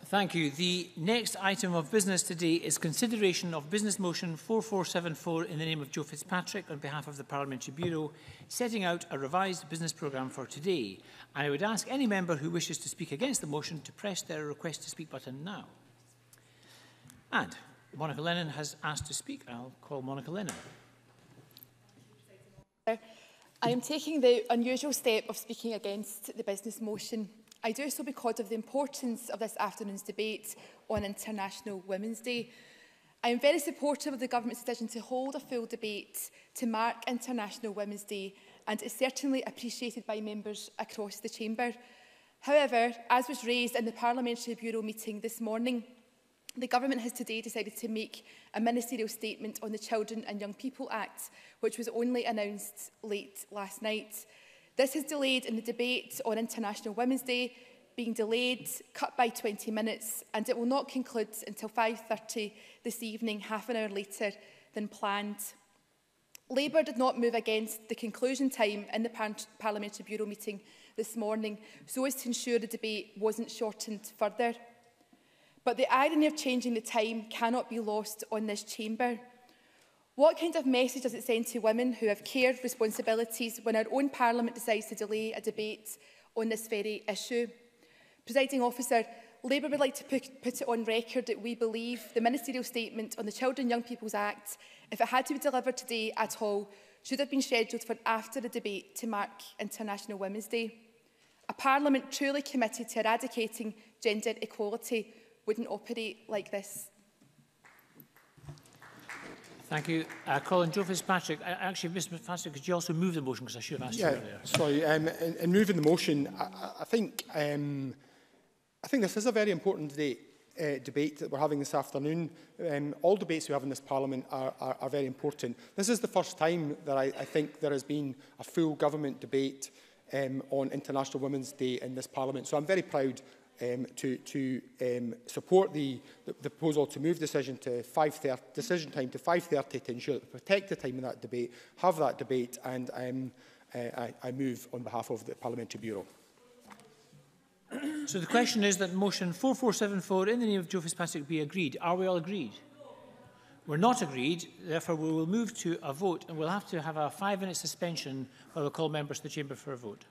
Thank you. The next item of business today is consideration of Business Motion 4474 in the name of Joe Fitzpatrick on behalf of the Parliamentary Bureau, setting out a revised business programme for today. And I would ask any member who wishes to speak against the motion to press their request to speak button now. And Monica Lennon has asked to speak. I'll call Monica Lennon. I am taking the unusual step of speaking against the business motion. I do so because of the importance of this afternoon's debate on International Women's Day. I am very supportive of the Government's decision to hold a full debate to mark International Women's Day, and is certainly appreciated by members across the Chamber. However, as was raised in the Parliamentary Bureau meeting this morning, the Government has today decided to make a ministerial statement on the Children and Young People Act, which was only announced late last night. This has delayed in the debate on International Women's Day, being delayed, cut by 20 minutes, and it will not conclude until 5:30 this evening, half an hour later than planned. Labour did not move against the conclusion time in the Parliamentary Bureau meeting this morning, so as to ensure the debate wasn't shortened further. But the irony of changing the time cannot be lost on this chamber. What kind of message does it send to women who have cared responsibilities when our own Parliament decides to delay a debate on this very issue? Presiding Officer, Labour would like to put it on record that we believe the ministerial statement on the Children and Young People's Act, if it had to be delivered today at all, should have been scheduled for after the debate to mark International Women's Day. A Parliament truly committed to eradicating gender equality wouldn't operate like this. Thank you. Colin, Joe Fitzpatrick. Actually, Mr Fitzpatrick, could you also move the motion, because I should have asked you earlier? Sorry, in moving the motion, I think this is a very important debate that we're having this afternoon. All debates we have in this Parliament are very important. This is the first time that I think there has been a full government debate on International Women's Day in this Parliament. So I'm very proud to support the proposal to move decision time to 5:30 to ensure that we protect the time of that debate, have that debate, and I move on behalf of the Parliamentary Bureau. So the question is that motion 4474 in the name of Joe Fitzpatrick be agreed. Are we all agreed? We're not agreed, therefore we will move to a vote, and we'll have to have a 5-minute suspension while we call members to the chamber for a vote.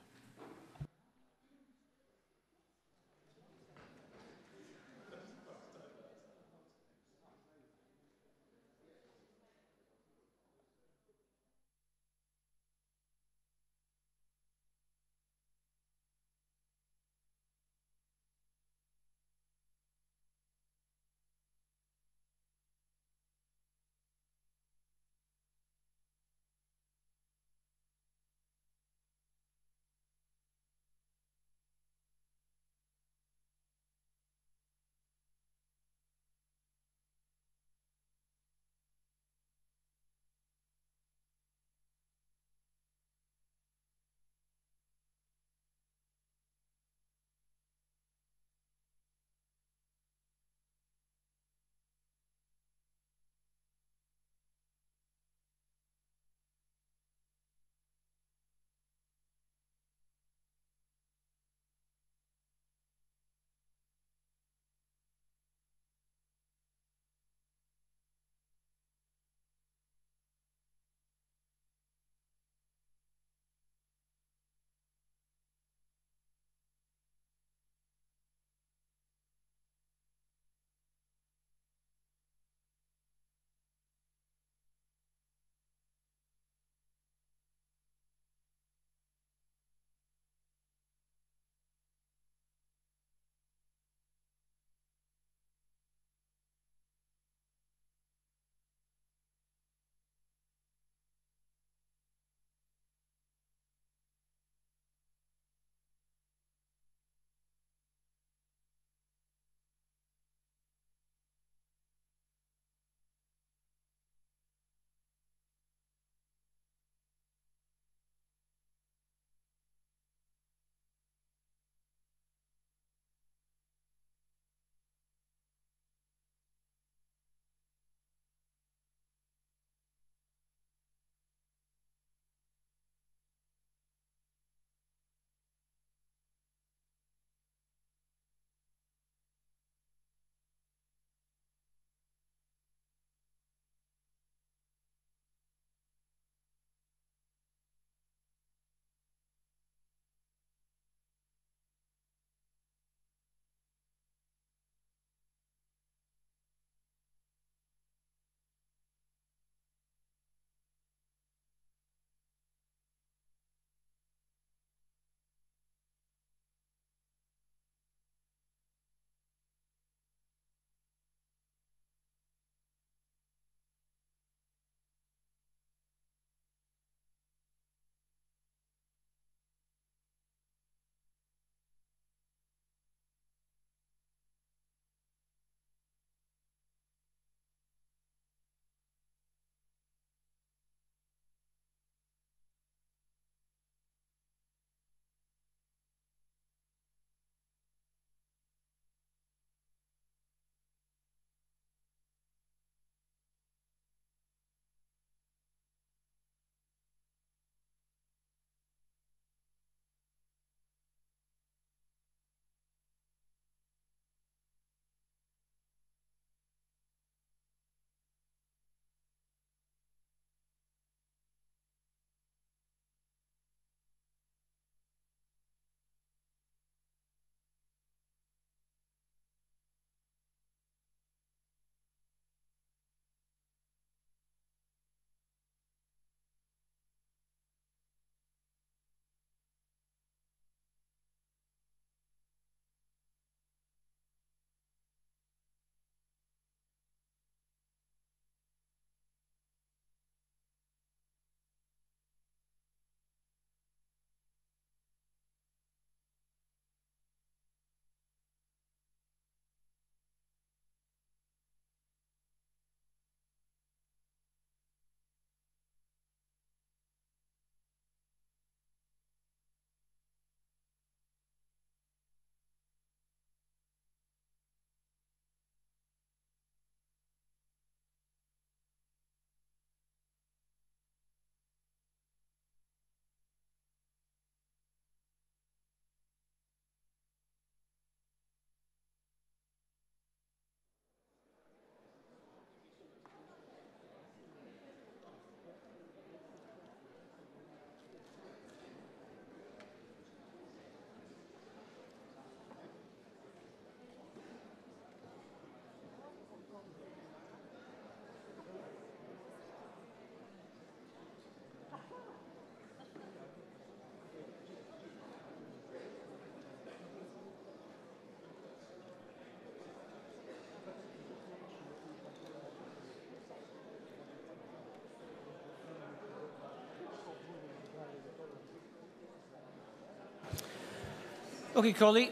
Okay, colleague.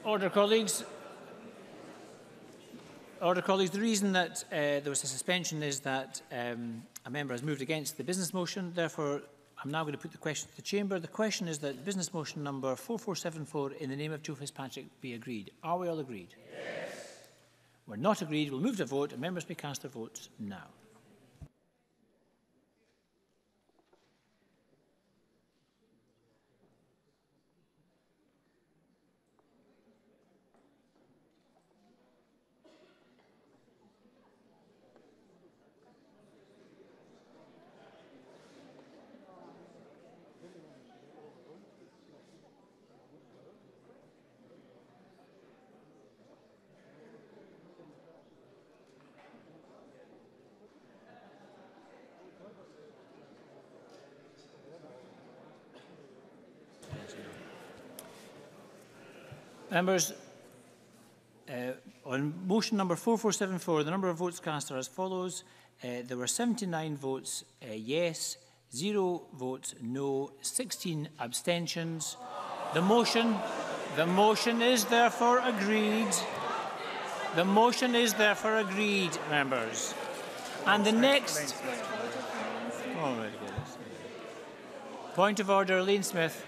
Order, colleagues. Order, colleagues. The reason that there was a suspension is that a member has moved against the business motion. Therefore, I'm now going to put the question to the Chamber. The question is that business motion number 4474 in the name of Joe Fitzpatrick be agreed. Are we all agreed? Yes. We're not agreed. We'll move to vote and members may cast their votes now. Members, on motion number 4474, the number of votes cast are as follows. There were 79 votes yes, 0 votes no, 16 abstentions. The motion is therefore agreed. The motion is therefore agreed, members. And the next... Oh, my goodness. Point of order, Elaine Smith.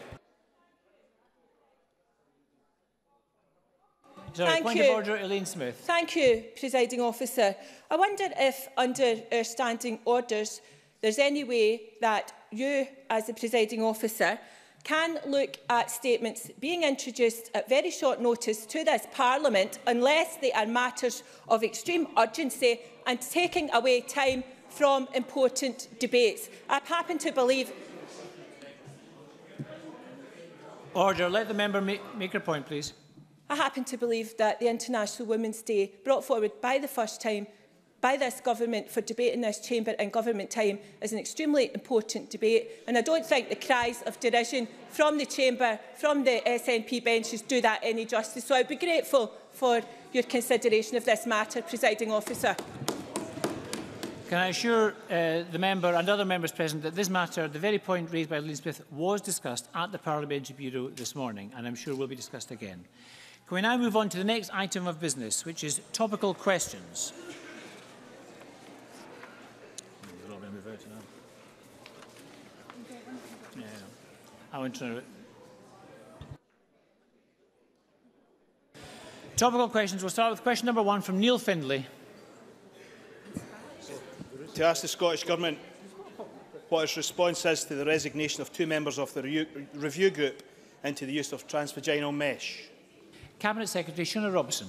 Sorry, point of order, Elaine Smith. Thank you, Presiding Officer. I wonder if, under our standing orders, there's any way that you, as the Presiding Officer, can look at statements being introduced at very short notice to this Parliament, unless they are matters of extreme urgency and taking away time from important debates. I happen to believe... Order. Let the member make her point, please. I happen to believe that the International Women's Day, brought forward by the first time by this government for debate in this chamber in government time, is an extremely important debate, and I don't think the cries of derision from the chamber, from the SNP benches, do that any justice. So I would be grateful for your consideration of this matter, Presiding Officer. Can I assure the member and other members present that this matter, the very point raised by Elaine Smith, was discussed at the Parliamentary Bureau this morning, and I'm sure will be discussed again. Can we now move on to the next item of business, which is topical questions? Topical questions. We'll start with question number 1 from Neil Findlay. To ask the Scottish Government what its response is to the resignation of 2 members of the review group into the use of transvaginal mesh. Cabinet Secretary Shona Robertson.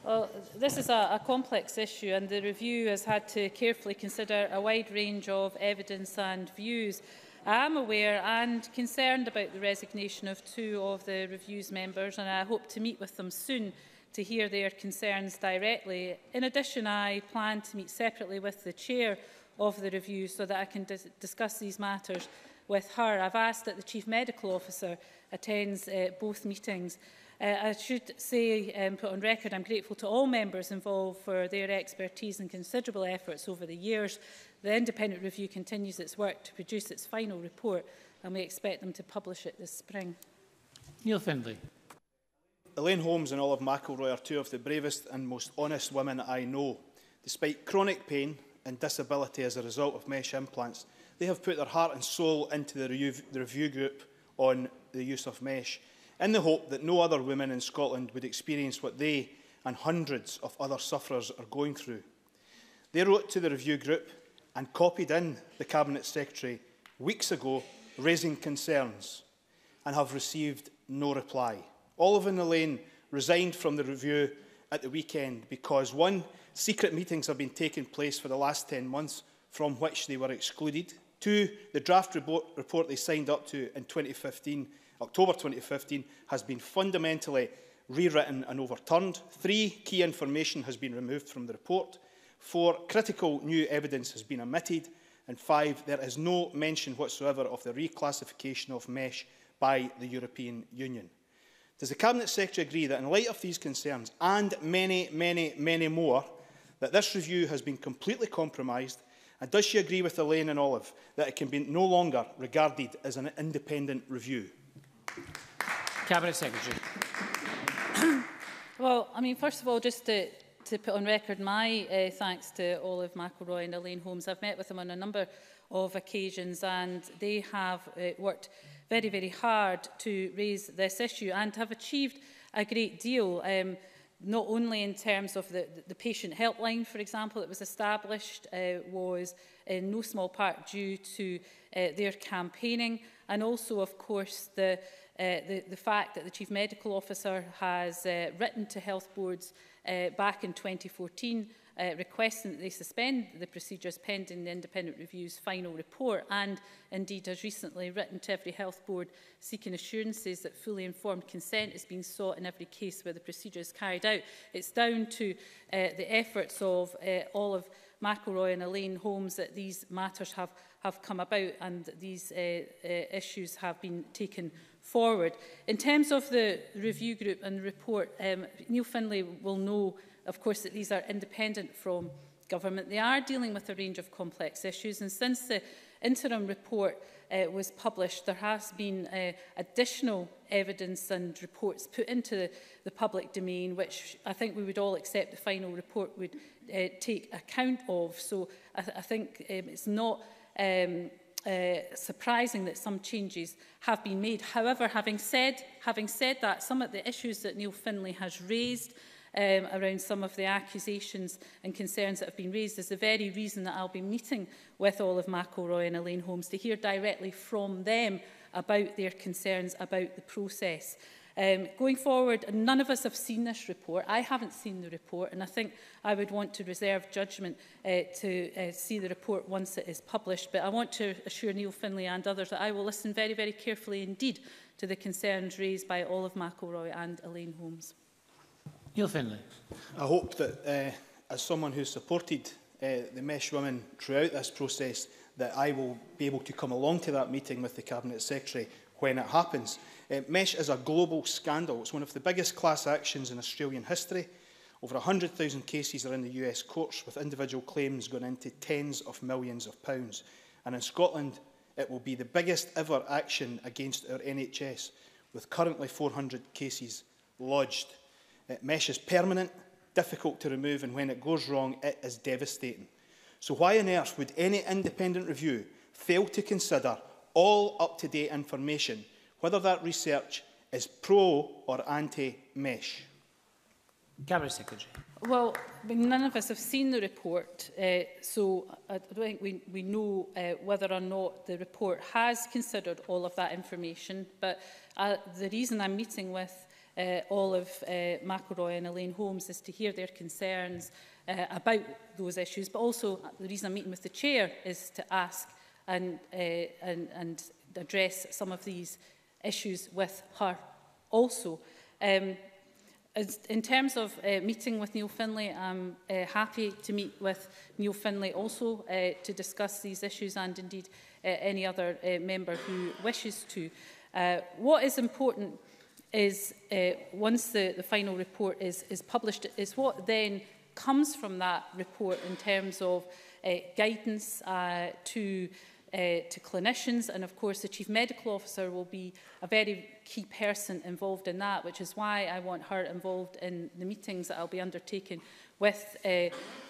Well, this is a complex issue, and the review has had to carefully consider a wide range of evidence and views. I am aware and concerned about the resignation of 2 of the review's members, and I hope to meet with them soon to hear their concerns directly. In addition, I plan to meet separately with the chair of the review so that I can discuss these matters with her. I've asked that the Chief Medical Officer attends both meetings. I should say, put on record, I'm grateful to all members involved for their expertise and considerable efforts over the years. The independent review continues its work to produce its final report, and we expect them to publish it this spring. Neil Findlay. Elaine Holmes and Olive McElroy are 2 of the bravest and most honest women I know. Despite chronic pain and disability as a result of mesh implants, they have put their heart and soul into the review group on the use of mesh, in the hope that no other women in Scotland would experience what they and hundreds of other sufferers are going through. They wrote to the review group and copied in the Cabinet Secretary weeks ago, raising concerns, and have received no reply. Olive and Elaine resigned from the review at the weekend because 1, secret meetings have been taking place for the last 10 months from which they were excluded. 2, the draft report they signed up to in October 2015 has been fundamentally rewritten and overturned. 3, key information has been removed from the report. 4, critical new evidence has been omitted. And 5, there is no mention whatsoever of the reclassification of mesh by the European Union. Does the Cabinet Secretary agree that in light of these concerns and many, many, many more, that this review has been completely compromised? And does she agree with Elaine and Olive that it can be no longer regarded as an independent review? Cabinet Secretary. Well, I mean, first of all, just to put on record my thanks to Olive McElroy and Elaine Holmes. I've met with them on a number of occasions and they have worked very, very hard to raise this issue and have achieved a great deal, not only in terms of the patient helpline, for example, that was established, was in no small part due to their campaigning, and also, of course, the fact that the Chief Medical Officer has written to health boards back in 2014 requesting that they suspend the procedures pending the independent review's final report, and indeed has recently written to every health board seeking assurances that fully informed consent is being sought in every case where the procedure is carried out. It's down to the efforts of Olive McElroy and Elaine Holmes that these matters have come about and these issues have been taken forward. In terms of the review group and the report, Neil Findlay will know, of course, that these are independent from government. They are dealing with a range of complex issues, and since the interim report was published, there has been additional evidence and reports put into the public domain, which I think we would all accept the final report would take account of. So I think it's not surprising that some changes have been made. However, having said that, some of the issues that Neil Findlay has raised around some of the accusations and concerns that have been raised is the very reason that I'll be meeting with Olive McElroy and Elaine Holmes to hear directly from them about their concerns about the process. Going forward, none of us have seen this report. I haven't seen the report, and I think I would want to reserve judgment to see the report once it is published. But I want to assure Neil Findlay and others that I will listen very, very carefully indeed to the concerns raised by Olive McElroy and Elaine Holmes. Neil Findlay. I hope that as someone who supported the Mesh women throughout this process, that I will be able to come along to that meeting with the Cabinet Secretary when it happens. Mesh is a global scandal. It's one of the biggest class actions in Australian history. Over 100,000 cases are in the US courts, with individual claims going into tens of millions of pounds. And in Scotland, it will be the biggest ever action against our NHS, with currently 400 cases lodged. Mesh is permanent, difficult to remove, and when it goes wrong, it is devastating. So why on earth would any independent review fail to consider all up-to-date information, whether that research is pro or anti-Mesh? Cabinet Secretary. Well, none of us have seen the report, so I don't think we know whether or not the report has considered all of that information. But the reason I'm meeting with Olive McElroy and Elaine Holmes is to hear their concerns about those issues. But also the reason I'm meeting with the Chair is to ask and address some of these issues with her also. In terms of meeting with Neil Findlay, I'm happy to meet with Neil Findlay also to discuss these issues, and indeed any other member who wishes to. What is important is once the final report is published, is what then comes from that report in terms of guidance to clinicians, and of course the Chief Medical Officer will be a very key person involved in that, which is why I want her involved in the meetings that I'll be undertaking with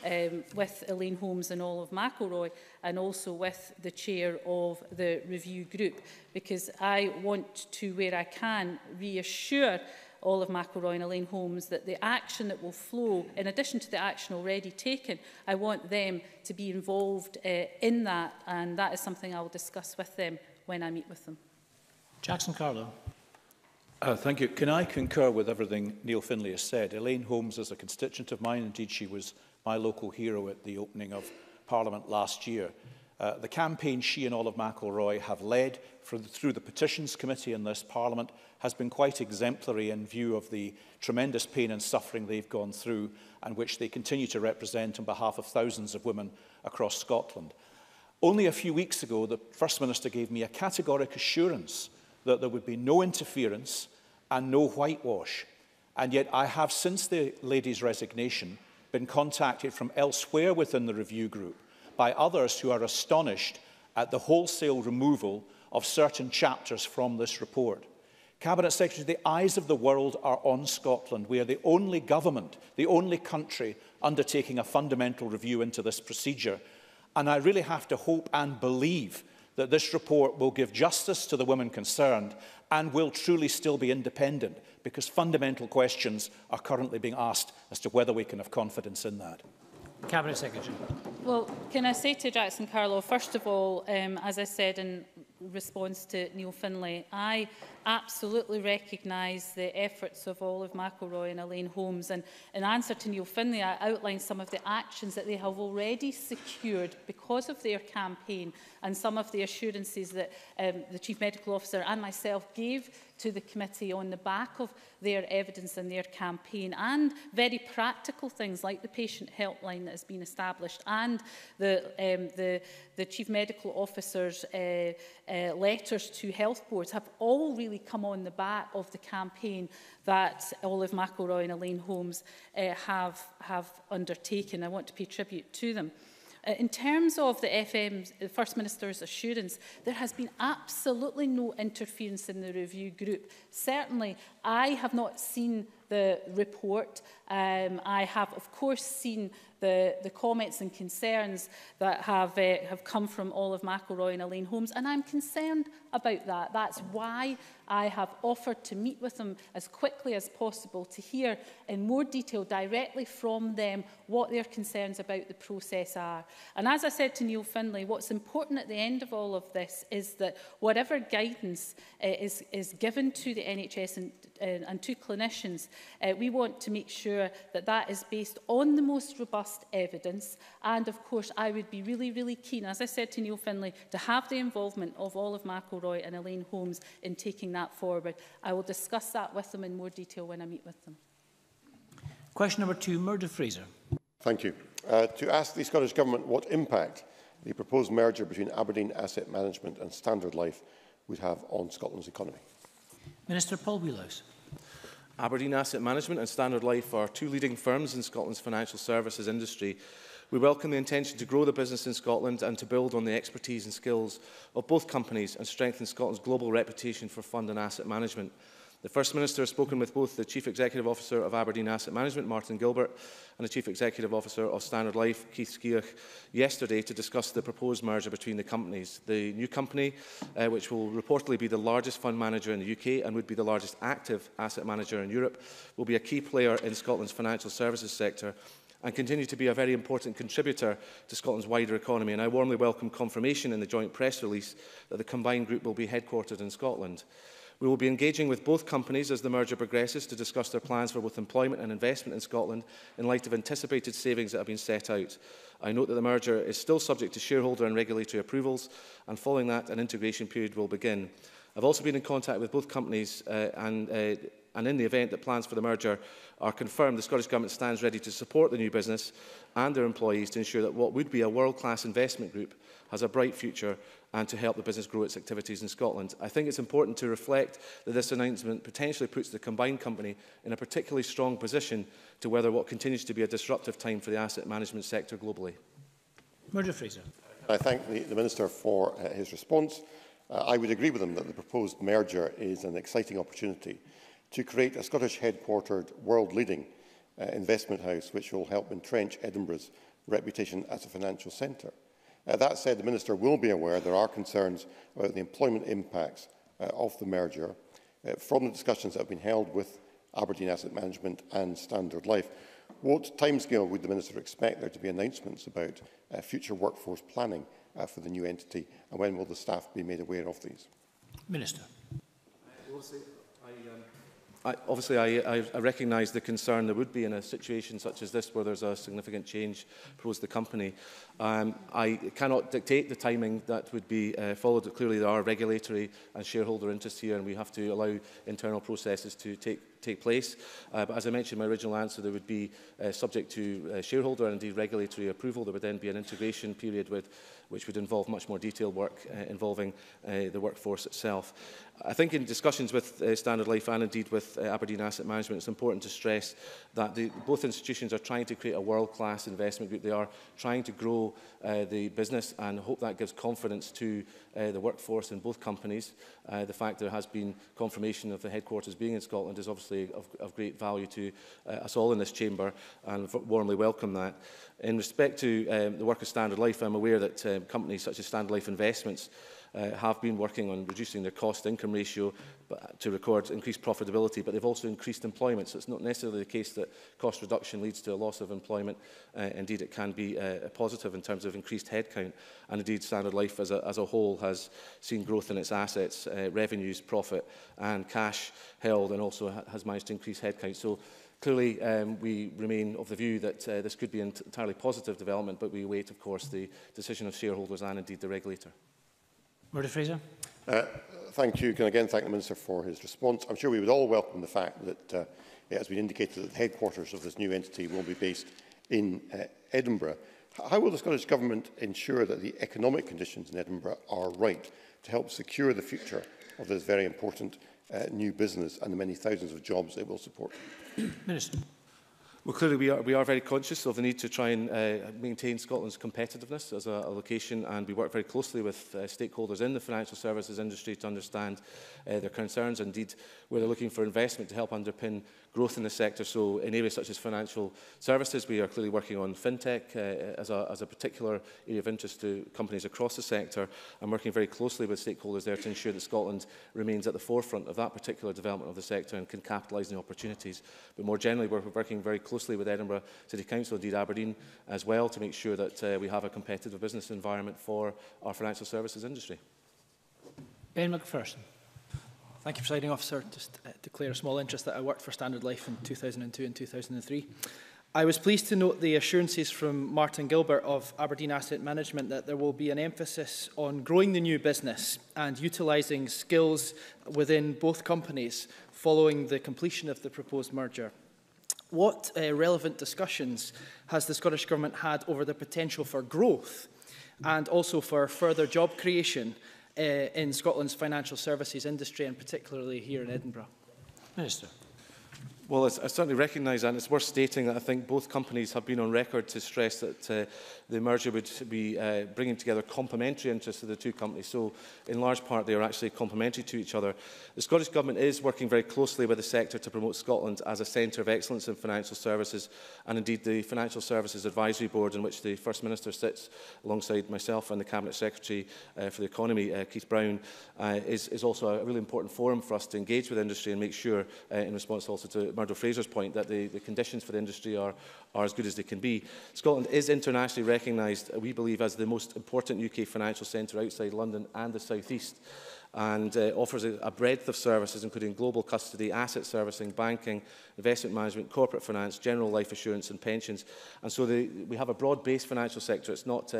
Elaine Holmes and Olive McElroy, and also with the chair of the review group, because I want to, where I can, reassure Olive McElroy and Elaine Holmes that the action that will flow, in addition to the action already taken, I want them to be involved in that, and that is something I will discuss with them when I meet with them. Jackson Carlo. Thank you. Can I concur with everything Neil Findlay has said? Elaine Holmes is a constituent of mine. Indeed, she was my local hero at the opening of Parliament last year. The campaign she and Olive McElroy have led through the Petitions Committee in this Parliament has been quite exemplary in view of the tremendous pain and suffering they've gone through, and which they continue to represent on behalf of thousands of women across Scotland. Only a few weeks ago, the First Minister gave me a categoric assurance that there would be no interference and no whitewash. And yet I have, since the lady's resignation, been contacted from elsewhere within the review group by others who are astonished at the wholesale removal of certain chapters from this report. Cabinet Secretary, the eyes of the world are on Scotland. We are the only government, the only country undertaking a fundamental review into this procedure. And I really have to hope and believe that this report will give justice to the women concerned and will truly still be independent, because fundamental questions are currently being asked as to whether we can have confidence in that. Cabinet Secretary. Well, can I say to Jackson Carlow, first of all, as I said in response to Neil Findlay, I absolutely recognise the efforts of Olive McElroy and Elaine Holmes. And in answer to Neil Findlay, I outlined some of the actions that they have already secured because of their campaign and some of the assurances that the Chief Medical Officer and myself gave to the committee on the back of their evidence and their campaign, and very practical things like the patient helpline that has been established and the Chief Medical Officer's letters to health boards have all really come on the back of the campaign that Olive McElroy and Elaine Holmes have undertaken. I want to pay tribute to them. In terms of the First Minister's assurance, there has been absolutely no interference in the review group. Certainly, I have not seen the report. I have, of course, seen the comments and concerns that have come from Olive McElroy and Elaine Holmes, and I'm concerned about that. That's why I have offered to meet with them as quickly as possible to hear in more detail directly from them what their concerns about the process are. And as I said to Neil Findlay, what's important at the end of all of this is that whatever guidance is given to the NHS and to clinicians, we want to make sure that that is based on the most robust evidence. And of course, I would be really, really keen, as I said to Neil Findlay, to have the involvement of Olive McElroy and Elaine Holmes in taking that forward. I will discuss that with them in more detail when I meet with them. Question number 2, Murdo Fraser. Thank you. To ask the Scottish Government what impact the proposed merger between Aberdeen Asset Management and Standard Life would have on Scotland's economy. Minister Paul Wheelhouse. Aberdeen Asset Management and Standard Life are two leading firms in Scotland's financial services industry. We welcome the intention to grow the business in Scotland and to build on the expertise and skills of both companies and strengthen Scotland's global reputation for fund and asset management. The First Minister has spoken with both the Chief Executive Officer of Aberdeen Asset Management, Martin Gilbert, and the Chief Executive Officer of Standard Life, Keith Skeoch, yesterday to discuss the proposed merger between the companies. The new company, which will reportedly be the largest fund manager in the UK and would be the largest active asset manager in Europe, will be a key player in Scotland's financial services sector and continue to be a very important contributor to Scotland's wider economy. And I warmly welcome confirmation in the joint press release that the combined group will be headquartered in Scotland. We will be engaging with both companies as the merger progresses to discuss their plans for both employment and investment in Scotland in light of anticipated savings that have been set out. I note that the merger is still subject to shareholder and regulatory approvals, and following that, an integration period will begin. I've also been in contact with both companies and in the event that plans for the merger are confirmed, the Scottish Government stands ready to support the new business and their employees to ensure that what would be a world-class investment group has a bright future and to help the business grow its activities in Scotland. I think it's important to reflect that this announcement potentially puts the combined company in a particularly strong position to weather what continues to be a disruptive time for the asset management sector globally. Murdo Fraser. I thank the Minister for his response. I would agree with him that the proposed merger is an exciting opportunity to create a Scottish headquartered, world-leading investment house which will help entrench Edinburgh's reputation as a financial centre. That said, the Minister will be aware there are concerns about the employment impacts of the merger from the discussions that have been held with Aberdeen Asset Management and Standard Life. What timescale would the Minister expect there to be announcements about future workforce planning for the new entity, and when will the staff be made aware of these? Minister. Obviously, I recognise the concern there would be in a situation such as this where there's a significant change proposed to the company. I cannot dictate the timing that would be followed. Clearly, there are regulatory and shareholder interests here, and we have to allow internal processes to take take place. But as I mentioned in my original answer, there would be, subject to shareholder and indeed regulatory approval, there would then be an integration period which would involve much more detailed work involving the workforce itself. I think in discussions with Standard Life and indeed with Aberdeen Asset Management, it's important to stress that both institutions are trying to create a world-class investment group. They are trying to grow the business, and I hope that gives confidence to the workforce in both companies. The fact there has been confirmation of the headquarters being in Scotland is obviously of great value to us all in this chamber, and warmly welcome that. In respect to the work of Standard Life, I'm aware that companies such as Standard Life Investments have been working on reducing their cost-income ratio to record increased profitability, but they've also increased employment. So it's not necessarily the case that cost reduction leads to a loss of employment. Indeed, it can be a positive in terms of increased headcount. And indeed, Standard Life as a whole has seen growth in its assets, revenues, profit and cash held, and also has managed to increase headcount. So clearly, we remain of the view that this could be an entirely positive development, but we await, of course, the decision of shareholders and indeed the regulator. Murdo Fraser. Thank you. Can again thank the Minister for his response. I'm sure we would all welcome the fact that it has been indicated that the headquarters of this new entity will be based in Edinburgh. How will the Scottish Government ensure that the economic conditions in Edinburgh are right to help secure the future of this very important new business and the many thousands of jobs it will support? Minister. Well, clearly we are very conscious of the need to try and maintain Scotland's competitiveness as a location, and we work very closely with stakeholders in the financial services industry to understand their concerns. Indeed, we're looking for investment to help underpin growth in the sector. So in areas such as financial services, we are clearly working on fintech as a particular area of interest to companies across the sector, and working very closely with stakeholders there to ensure that Scotland remains at the forefront of that particular development of the sector and can capitalise on the opportunities. But more generally, we're working very closely with Edinburgh City Council, indeed Aberdeen as well, to make sure that we have a competitive business environment for our financial services industry. Ben McPherson. Thank you, Presiding Officer. Just declare a small interest that I worked for Standard Life in 2002 and 2003. I was pleased to note the assurances from Martin Gilbert of Aberdeen Asset Management that there will be an emphasis on growing the new business and utilising skills within both companies following the completion of the proposed merger. What relevant discussions has the Scottish Government had over the potential for growth and also for further job creation in Scotland's financial services industry, and particularly here in Edinburgh? Minister. Well, I certainly recognise that, and it's worth stating that I think both companies have been on record to stress that the merger would be bringing together complementary interests of the two companies. So, in large part, they are actually complementary to each other. The Scottish Government is working very closely with the sector to promote Scotland as a centre of excellence in financial services, and indeed the Financial Services Advisory Board, in which the First Minister sits alongside myself and the Cabinet Secretary for the Economy, Keith Brown, is also a really important forum for us to engage with industry and make sure, in response also to Murdo Fraser's point, that the conditions for the industry are as good as they can be. Scotland is internationally recognised, we believe, as the most important UK financial centre outside London and the South East, and offers a breadth of services, including global custody, asset servicing, banking, investment management, corporate finance, general life assurance and pensions. And so we have a broad-based financial sector. It's not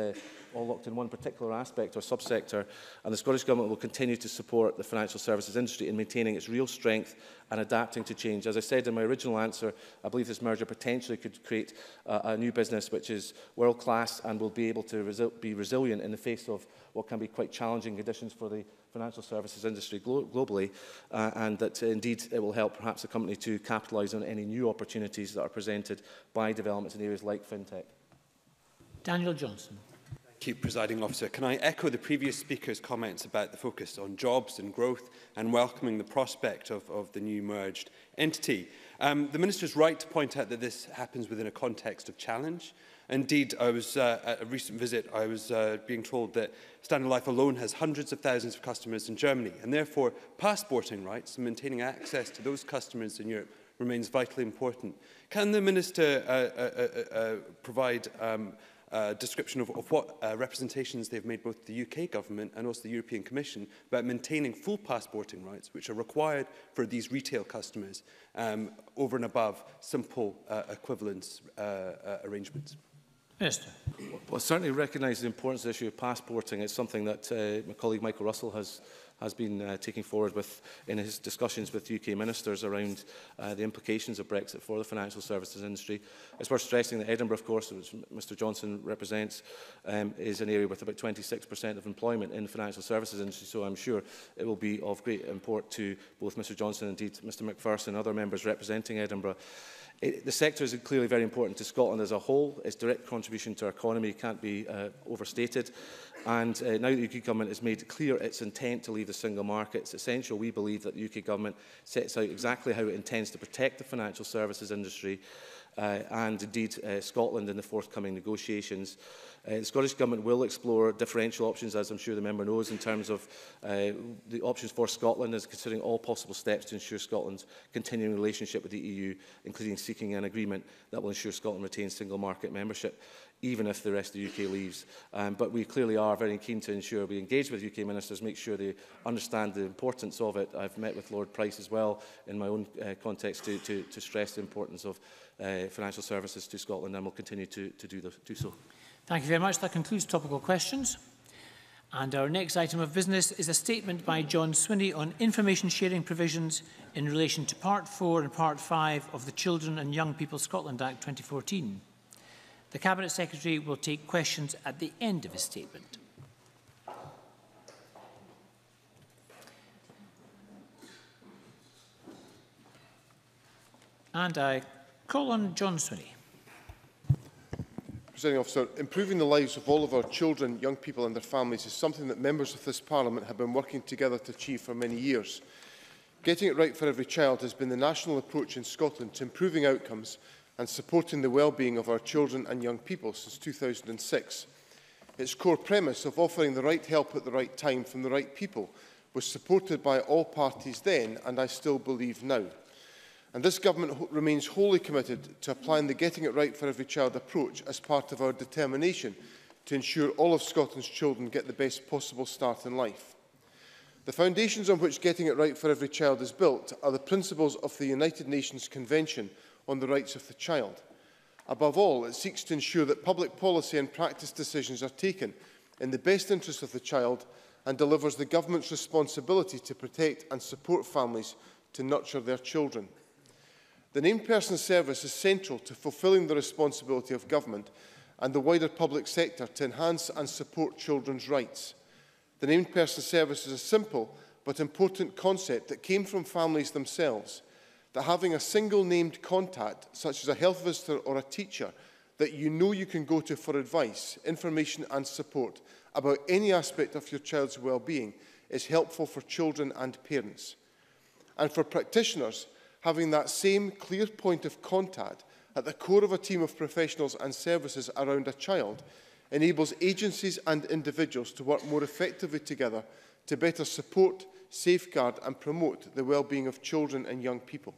all locked in one particular aspect or subsector, and the Scottish Government will continue to support the financial services industry in maintaining its real strength and adapting to change. As I said in my original answer, I believe this merger potentially could create a new business which is world-class and will be able to be resilient in the face of what can be quite challenging conditions for the financial services industry globally, and that indeed it will help perhaps the company to capitalise on any new opportunities that are presented by developments in areas like fintech. Daniel Johnson. Thank you, Presiding Officer. Can I echo the previous speaker's comments about the focus on jobs and growth and welcoming the prospect of the new merged entity? The Minister is right to point out that this happens within a context of challenge. Indeed, I was at a recent visit, I was being told that Standard Life alone has hundreds of thousands of customers in Germany, and therefore passporting rights and maintaining access to those customers in Europe remains vitally important. Can the Minister provide a description of what representations they've made both the UK Government and also the European Commission about maintaining full passporting rights, which are required for these retail customers, over and above simple equivalence arrangements? Minister. Well, I certainly recognise the importance of the issue of passporting. It's something that my colleague Michael Russell has has been taking forward in his discussions with UK ministers around the implications of Brexit for the financial services industry. It's worth stressing that Edinburgh, of course, which Mr Johnson represents, is an area with about 26% of employment in the financial services industry, so I'm sure it will be of great import to both Mr Johnson and indeed Mr Macpherson and other members representing Edinburgh. The sector is clearly very important to Scotland as a whole. Its direct contribution to our economy can't be overstated. And now that the UK Government has made clear its intent to leave the single market, it's essential, we believe, that the UK Government sets out exactly how it intends to protect the financial services industry and indeed Scotland in the forthcoming negotiations. The Scottish Government will explore differential options, as I'm sure the member knows, in terms of the options for Scotland, as considering all possible steps to ensure Scotland's continuing relationship with the EU, including seeking an agreement that will ensure Scotland retains single market membership, even if the rest of the UK leaves. But we clearly are very keen to ensure we engage with UK ministers, make sure they understand the importance of it. I've met with Lord Price as well in my own context to stress the importance of financial services to Scotland, and will continue to do so. Thank you very much. That concludes topical questions. And our next item of business is a statement by John Swinney on information sharing provisions in relation to Part 4 and Part 5 of the Children and Young People Scotland Act 2014. The Cabinet Secretary will take questions at the end of his statement. And I call on John Swinney. Presiding Officer, improving the lives of all of our children, young people and their families is something that members of this Parliament have been working together to achieve for many years. Getting it right for every child has been the national approach in Scotland to improving outcomes and supporting the well-being of our children and young people since 2006. Its core premise of offering the right help at the right time from the right people was supported by all parties then, and I still believe now. And this Government remains wholly committed to applying the Getting It Right for Every Child approach as part of our determination to ensure all of Scotland's children get the best possible start in life. The foundations on which Getting It Right for Every Child is built are the principles of the United Nations Convention on the Rights of the Child. Above all, it seeks to ensure that public policy and practice decisions are taken in the best interest of the child and delivers the Government's responsibility to protect and support families to nurture their children. The named person service is central to fulfilling the responsibility of government and the wider public sector to enhance and support children's rights. The named person service is a simple but important concept that came from families themselves, that having a single named contact, such as a health visitor or a teacher, that you know you can go to for advice, information and support about any aspect of your child's well-being is helpful for children and parents. And for practitioners, having that same clear point of contact at the core of a team of professionals and services around a child enables agencies and individuals to work more effectively together to better support, safeguard and promote the well-being of children and young people.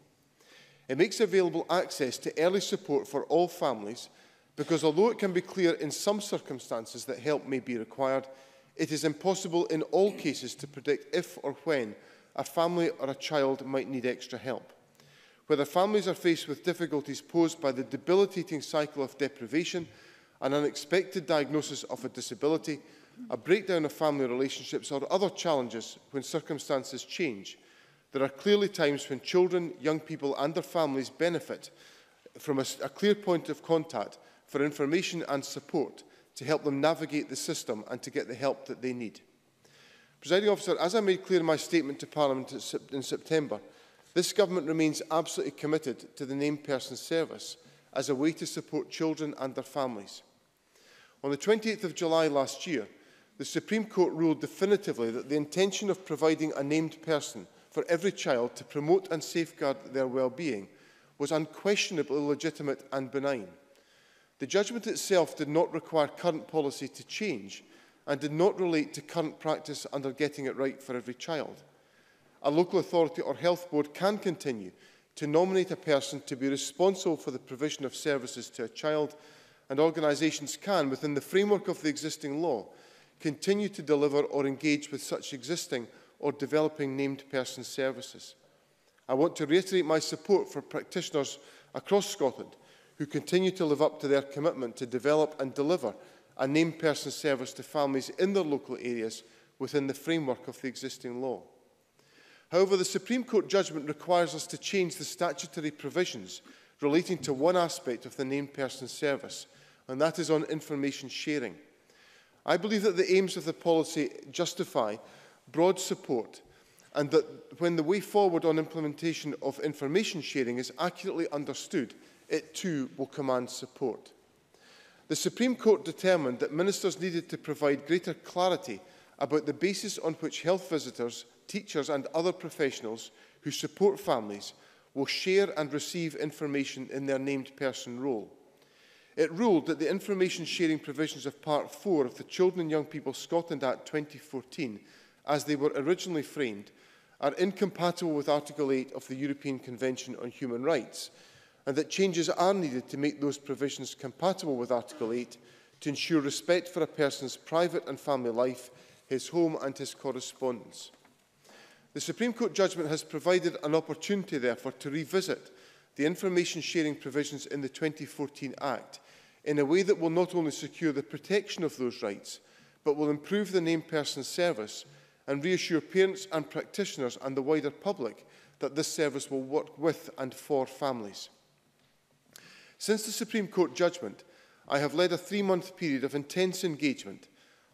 It makes available access to early support for all families because although it can be clear in some circumstances that help may be required, it is impossible in all cases to predict if or when a family or a child might need extra help. Whether families are faced with difficulties posed by the debilitating cycle of deprivation, an unexpected diagnosis of a disability, a breakdown of family relationships or other challenges when circumstances change, there are clearly times when children, young people and their families benefit from a clear point of contact for information and support to help them navigate the system and to get the help that they need. Presiding Officer, as I made clear in my statement to Parliament in September, this Government remains absolutely committed to the named person service as a way to support children and their families. On the 28th of July last year, the Supreme Court ruled definitively that the intention of providing a named person for every child to promote and safeguard their well-being was unquestionably legitimate and benign. The judgment itself did not require current policy to change and did not relate to current practice under Getting It Right for Every Child. A local authority or health board can continue to nominate a person to be responsible for the provision of services to a child, and organisations can, within the framework of the existing law, continue to deliver or engage with such existing or developing named person services. I want to reiterate my support for practitioners across Scotland who continue to live up to their commitment to develop and deliver a named person service to families in their local areas within the framework of the existing law. However, the Supreme Court judgment requires us to change the statutory provisions relating to one aspect of the named person service, and that is on information sharing. I believe that the aims of the policy justify broad support, and that when the way forward on implementation of information sharing is accurately understood, it too will command support. The Supreme Court determined that ministers needed to provide greater clarity about the basis on which health visitors, teachers and other professionals who support families will share and receive information in their named person role. It ruled that the information sharing provisions of Part 4 of the Children and Young People Scotland Act 2014, as they were originally framed, are incompatible with Article 8 of the European Convention on Human Rights, and that changes are needed to make those provisions compatible with Article 8 to ensure respect for a person's private and family life, his home and his correspondence. The Supreme Court judgment has provided an opportunity, therefore, to revisit the information sharing provisions in the 2014 Act in a way that will not only secure the protection of those rights, but will improve the named person service and reassure parents and practitioners and the wider public that this service will work with and for families. Since the Supreme Court judgment, I have led a 3-month period of intense engagement.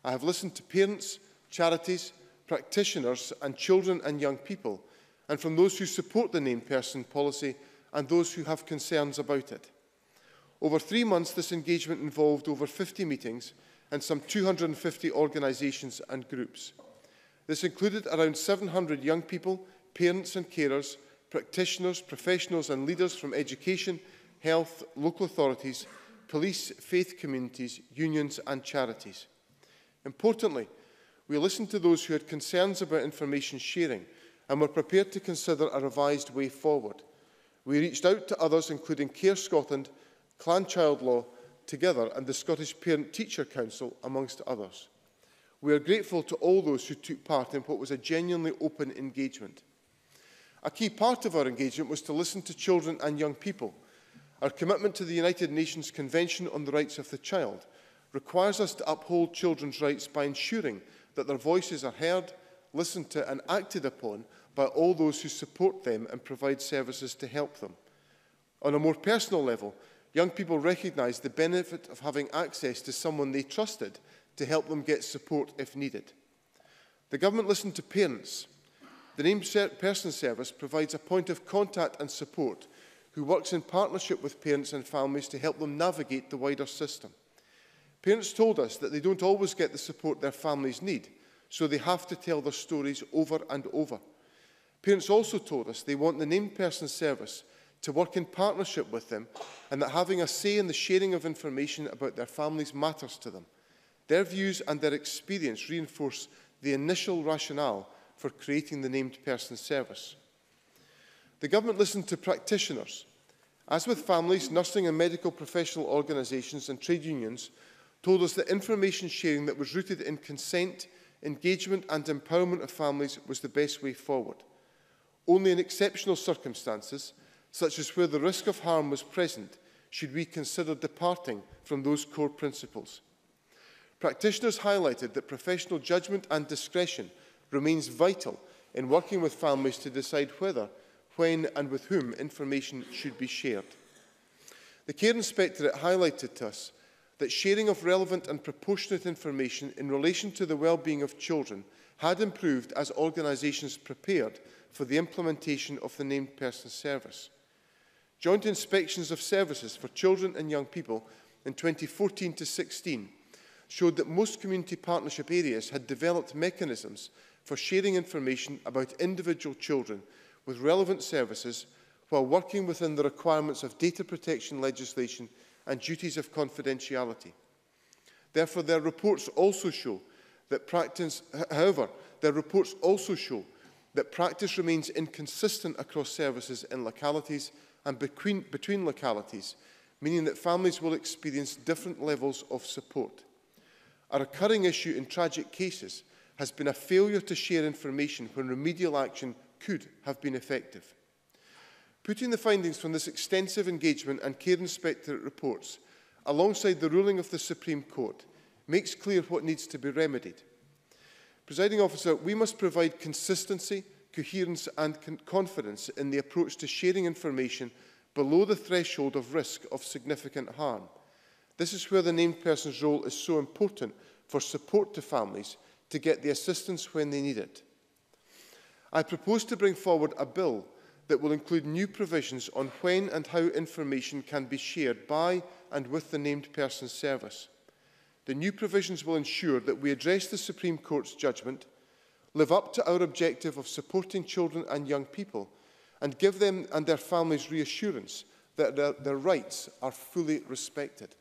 I have listened to parents, charities, practitioners and children and young people, and from those who support the named person policy and those who have concerns about it. Over 3 months, this engagement involved over 50 meetings and some 250 organisations and groups. This included around 700 young people, parents and carers, practitioners, professionals and leaders from education, health, local authorities, police, faith communities, unions and charities. Importantly, we listened to those who had concerns about information sharing and were prepared to consider a revised way forward. We reached out to others, including Care Scotland, Clan Child Law, Together and the Scottish Parent-Teacher Council, amongst others. We are grateful to all those who took part in what was a genuinely open engagement. A key part of our engagement was to listen to children and young people. Our commitment to the United Nations Convention on the Rights of the Child requires us to uphold children's rights by ensuring that their voices are heard, listened to and acted upon by all those who support them and provide services to help them. On a more personal level, young people recognise the benefit of having access to someone they trusted to help them get support if needed. The Government listened to parents. The Named Person Service provides a point of contact and support who works in partnership with parents and families to help them navigate the wider system. Parents told us that they don't always get the support their families need, so they have to tell their stories over and over. Parents also told us they want the Named Person Service to work in partnership with them and that having a say in the sharing of information about their families matters to them. Their views and their experience reinforce the initial rationale for creating the Named Person Service. The Government listened to practitioners. As with families, nursing and medical professional organisations and trade unions told us that information sharing that was rooted in consent, engagement and empowerment of families was the best way forward. Only in exceptional circumstances, such as where the risk of harm was present, should we consider departing from those core principles. Practitioners highlighted that professional judgment and discretion remains vital in working with families to decide whether, when and with whom information should be shared. The Care Inspectorate highlighted to us that sharing of relevant and proportionate information in relation to the well-being of children had improved as organisations prepared for the implementation of the Named Person Service. Joint inspections of services for children and young people in 2014 to 16 showed that most community partnership areas had developed mechanisms for sharing information about individual children with relevant services while working within the requirements of data protection legislation and duties of confidentiality. Therefore, their reports also show that practice remains inconsistent across services in localities and between localities, meaning that families will experience different levels of support. A recurring issue in tragic cases has been a failure to share information when remedial action could have been effective. Putting the findings from this extensive engagement and Care Inspectorate reports alongside the ruling of the Supreme Court makes clear what needs to be remedied. Presiding Officer, we must provide consistency, coherence and confidence in the approach to sharing information below the threshold of risk of significant harm. This is where the named person's role is so important for support to families to get the assistance when they need it. I propose to bring forward a bill that will include new provisions on when and how information can be shared by and with the named person's service. The new provisions will ensure that we address the Supreme Court's judgment, live up to our objective of supporting children and young people, and give them and their families reassurance that their rights are fully respected.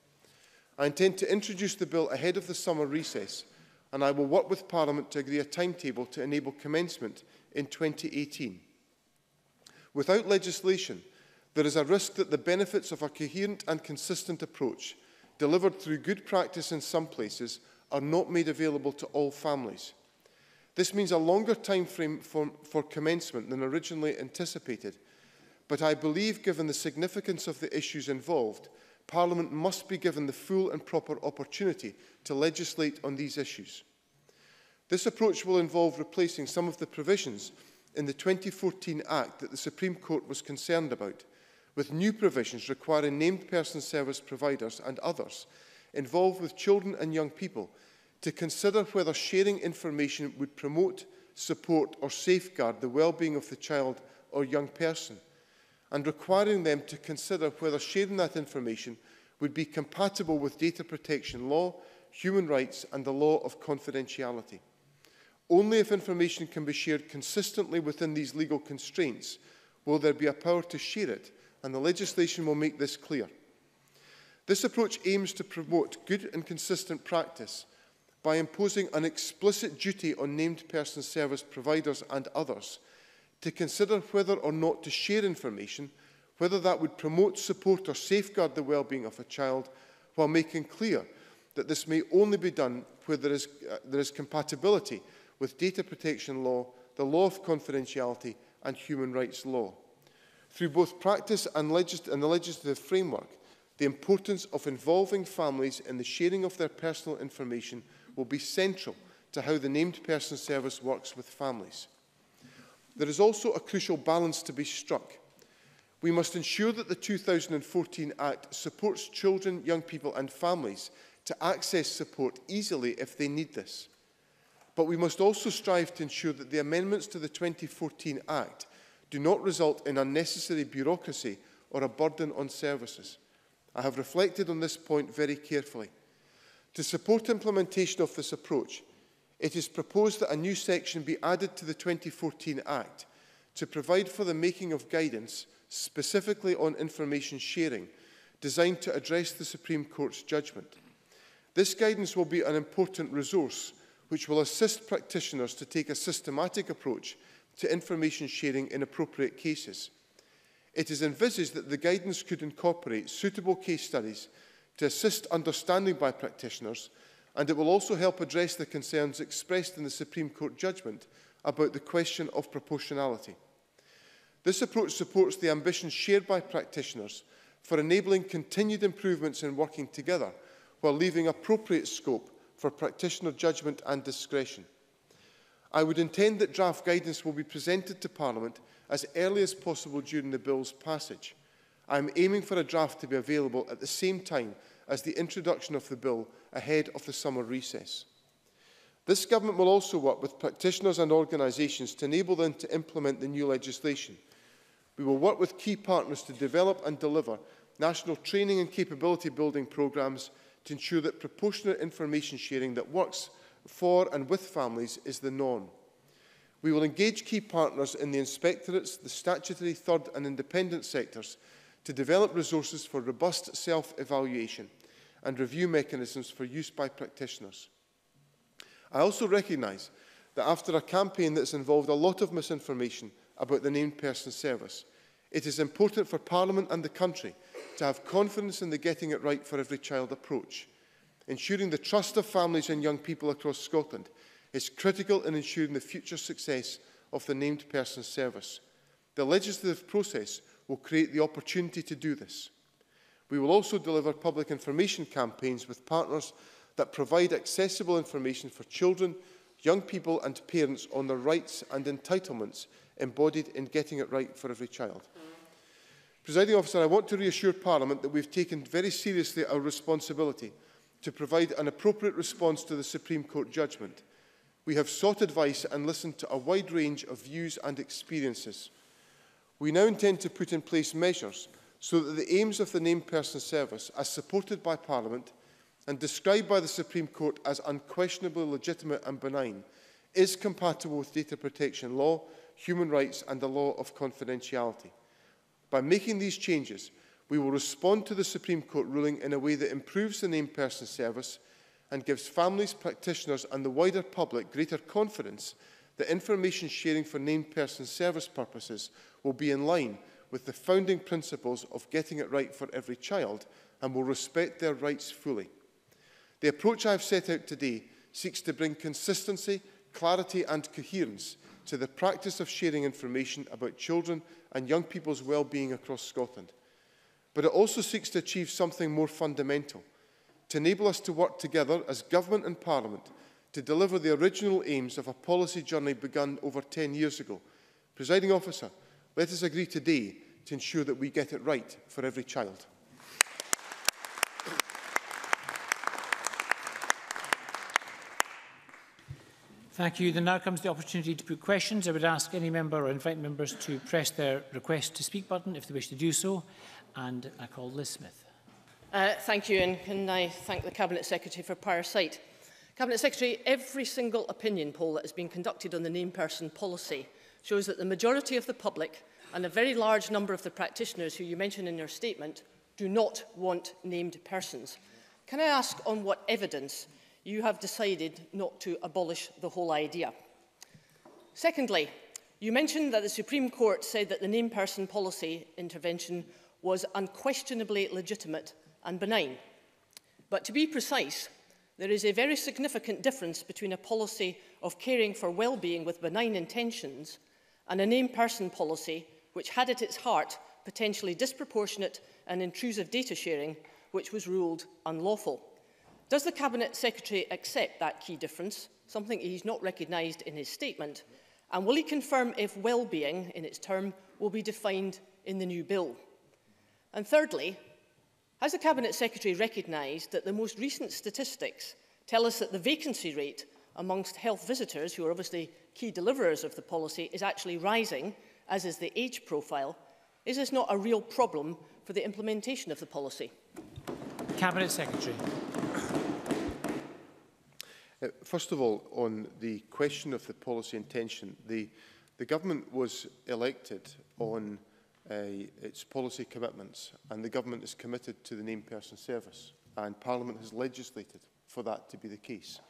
I intend to introduce the bill ahead of the summer recess, and I will work with Parliament to agree a timetable to enable commencement in 2018. Without legislation, there is a risk that the benefits of a coherent and consistent approach, delivered through good practice in some places, are not made available to all families. This means a longer time frame for commencement than originally anticipated, but I believe, given the significance of the issues involved, Parliament must be given the full and proper opportunity to legislate on these issues. This approach will involve replacing some of the provisions in the 2014 Act that the Supreme Court was concerned about, with new provisions requiring named person service providers and others involved with children and young people to consider whether sharing information would promote, support or safeguard the well-being of the child or young person, and requiring them to consider whether sharing that information would be compatible with data protection law, human rights and the law of confidentiality. Only if information can be shared consistently within these legal constraints will there be a power to share it, and the legislation will make this clear. This approach aims to promote good and consistent practice by imposing an explicit duty on named person service providers and others to consider whether or not to share information, whether that would promote, support or safeguard the well-being of a child, while making clear that this may only be done where there is compatibility with data protection law, the law of confidentiality and human rights law. Through both practice and the legislative framework, the importance of involving families in the sharing of their personal information will be central to how the named person service works with families. There is also a crucial balance to be struck. We must ensure that the 2014 Act supports children, young people and families to access support easily if they need this. But we must also strive to ensure that the amendments to the 2014 Act do not result in unnecessary bureaucracy or a burden on services. I have reflected on this point very carefully. To support implementation of this approach, it is proposed that a new section be added to the 2014 Act to provide for the making of guidance specifically on information sharing, designed to address the Supreme Court's judgment. This guidance will be an important resource which will assist practitioners to take a systematic approach to information sharing in appropriate cases. It is envisaged that the guidance could incorporate suitable case studies to assist understanding by practitioners, and it will also help address the concerns expressed in the Supreme Court judgment about the question of proportionality. This approach supports the ambition shared by practitioners for enabling continued improvements in working together, while leaving appropriate scope for practitioner judgment and discretion. I would intend that draft guidance will be presented to Parliament as early as possible during the bill's passage. I am aiming for a draft to be available at the same time as the introduction of the bill ahead of the summer recess. This government will also work with practitioners and organisations to enable them to implement the new legislation. We will work with key partners to develop and deliver national training and capability building programmes to ensure that proportionate information sharing that works for and with families is the norm. We will engage key partners in the inspectorates, the statutory, third and independent sectors to develop resources for robust self-evaluation and review mechanisms for use by practitioners. I also recognise that after a campaign that has involved a lot of misinformation about the named person service, it is important for Parliament and the country to have confidence in the getting it right for every child approach. Ensuring the trust of families and young people across Scotland is critical in ensuring the future success of the named person service. The legislative process will create the opportunity to do this. We will also deliver public information campaigns with partners that provide accessible information for children, young people and parents on their rights and entitlements embodied in Getting It Right for Every Child. Presiding Officer, I want to reassure Parliament that we've taken very seriously our responsibility to provide an appropriate response to the Supreme Court judgment. We have sought advice and listened to a wide range of views and experiences. We now intend to put in place measures so that the aims of the Named Person Service, as supported by Parliament and described by the Supreme Court as unquestionably legitimate and benign, is compatible with data protection law, human rights and the law of confidentiality. By making these changes, we will respond to the Supreme Court ruling in a way that improves the Named Person Service and gives families, practitioners and the wider public greater confidence that information sharing for Named Person Service purposes will be in line with the founding principles of Getting It Right for Every Child and will respect their rights fully. The approach I have set out today seeks to bring consistency, clarity and coherence to the practice of sharing information about children and young people's well-being across Scotland. But it also seeks to achieve something more fundamental, to enable us to work together as Government and Parliament to deliver the original aims of a policy journey begun over 10 years ago. Presiding Officer, let us agree today to ensure that we get it right for every child. Thank you. There now comes the opportunity to put questions. I would ask any member or invite members to press their request to speak button if they wish to do so. And I call Liz Smith. Thank you, and can I thank the Cabinet Secretary for prior sight. Cabinet Secretary, every single opinion poll that has been conducted on the named person policy shows that the majority of the public and a very large number of the practitioners who you mentioned in your statement do not want named persons. Can I ask on what evidence you have decided not to abolish the whole idea? Secondly, you mentioned that the Supreme Court said that the named person policy intervention was unquestionably legitimate and benign. But to be precise, there is a very significant difference between a policy of caring for well-being with benign intentions and a named person policy which had at its heart potentially disproportionate and intrusive data sharing, which was ruled unlawful. Does the Cabinet Secretary accept that key difference, something he's not recognised in his statement, and will he confirm if well-being, in its term, will be defined in the new bill? And thirdly, has the Cabinet Secretary recognised that the most recent statistics tell us that the vacancy rate amongst health visitors, who are obviously key deliverers of the policy, is actually rising, as is the age profile? Is this not a real problem for the implementation of the policy? Cabinet Secretary. First of all, on the question of the policy intention, the Government was elected on its policy commitments, and the Government is committed to the named person service, and Parliament has legislated for that to be the case.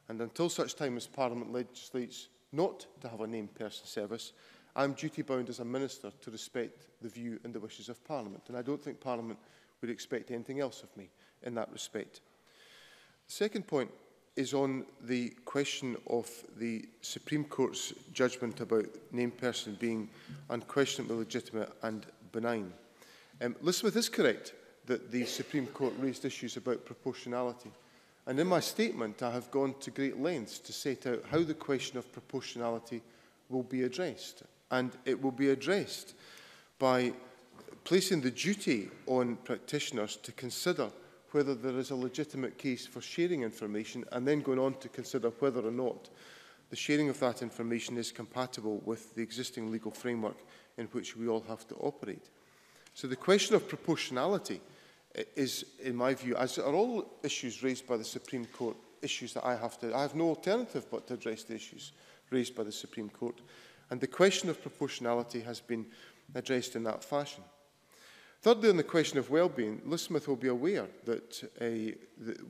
And until such time as Parliament legislates not to have a named person service, I am duty-bound as a Minister to respect the view and the wishes of Parliament, and I don't think Parliament would expect anything else of me in that respect. The second point is on the question of the Supreme Court's judgment about named person being unquestionably legitimate and benign. Liz Smith is correct that the Supreme Court raised issues about proportionality. And in my statement, I have gone to great lengths to set out how the question of proportionality will be addressed. And it will be addressed by placing the duty on practitioners to consider whether there is a legitimate case for sharing information, and then going on to consider whether or not the sharing of that information is compatible with the existing legal framework in which we all have to operate. So the question of proportionality is, in my view, as are all issues raised by the Supreme Court, issues that I have no alternative but to address the issues raised by the Supreme Court. And the question of proportionality has been addressed in that fashion. Thirdly, on the question of well-being, Liz Smith will be aware that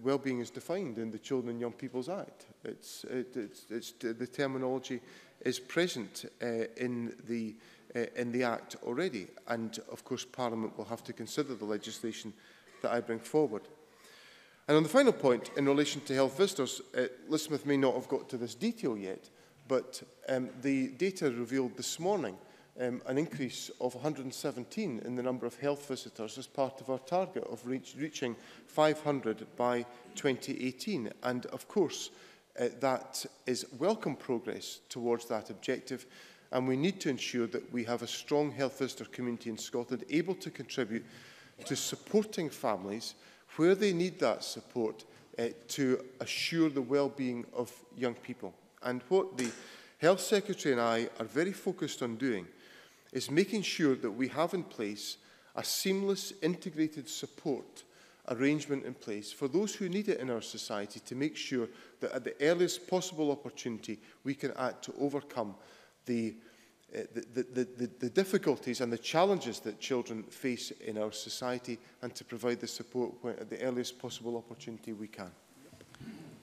well-being is defined in the Children and Young People's Act. The terminology is present in the Act already, and of course Parliament will have to consider the legislation that I bring forward. And on the final point, in relation to health visitors, Liz Smith may not have got to this detail yet, but the data revealed this morning an increase of 117 in the number of health visitors as part of our target of reaching 500 by 2018. And of course, that is welcome progress towards that objective, and we need to ensure that we have a strong health visitor community in Scotland able to contribute to supporting families where they need that support to assure the well-being of young people. And what the Health Secretary and I are very focused on doing is making sure that we have in place a seamless, integrated support arrangement in place for those who need it in our society, to make sure that at the earliest possible opportunity we can act to overcome the difficulties and the challenges that children face in our society, and to provide the support when, at the earliest possible opportunity we can.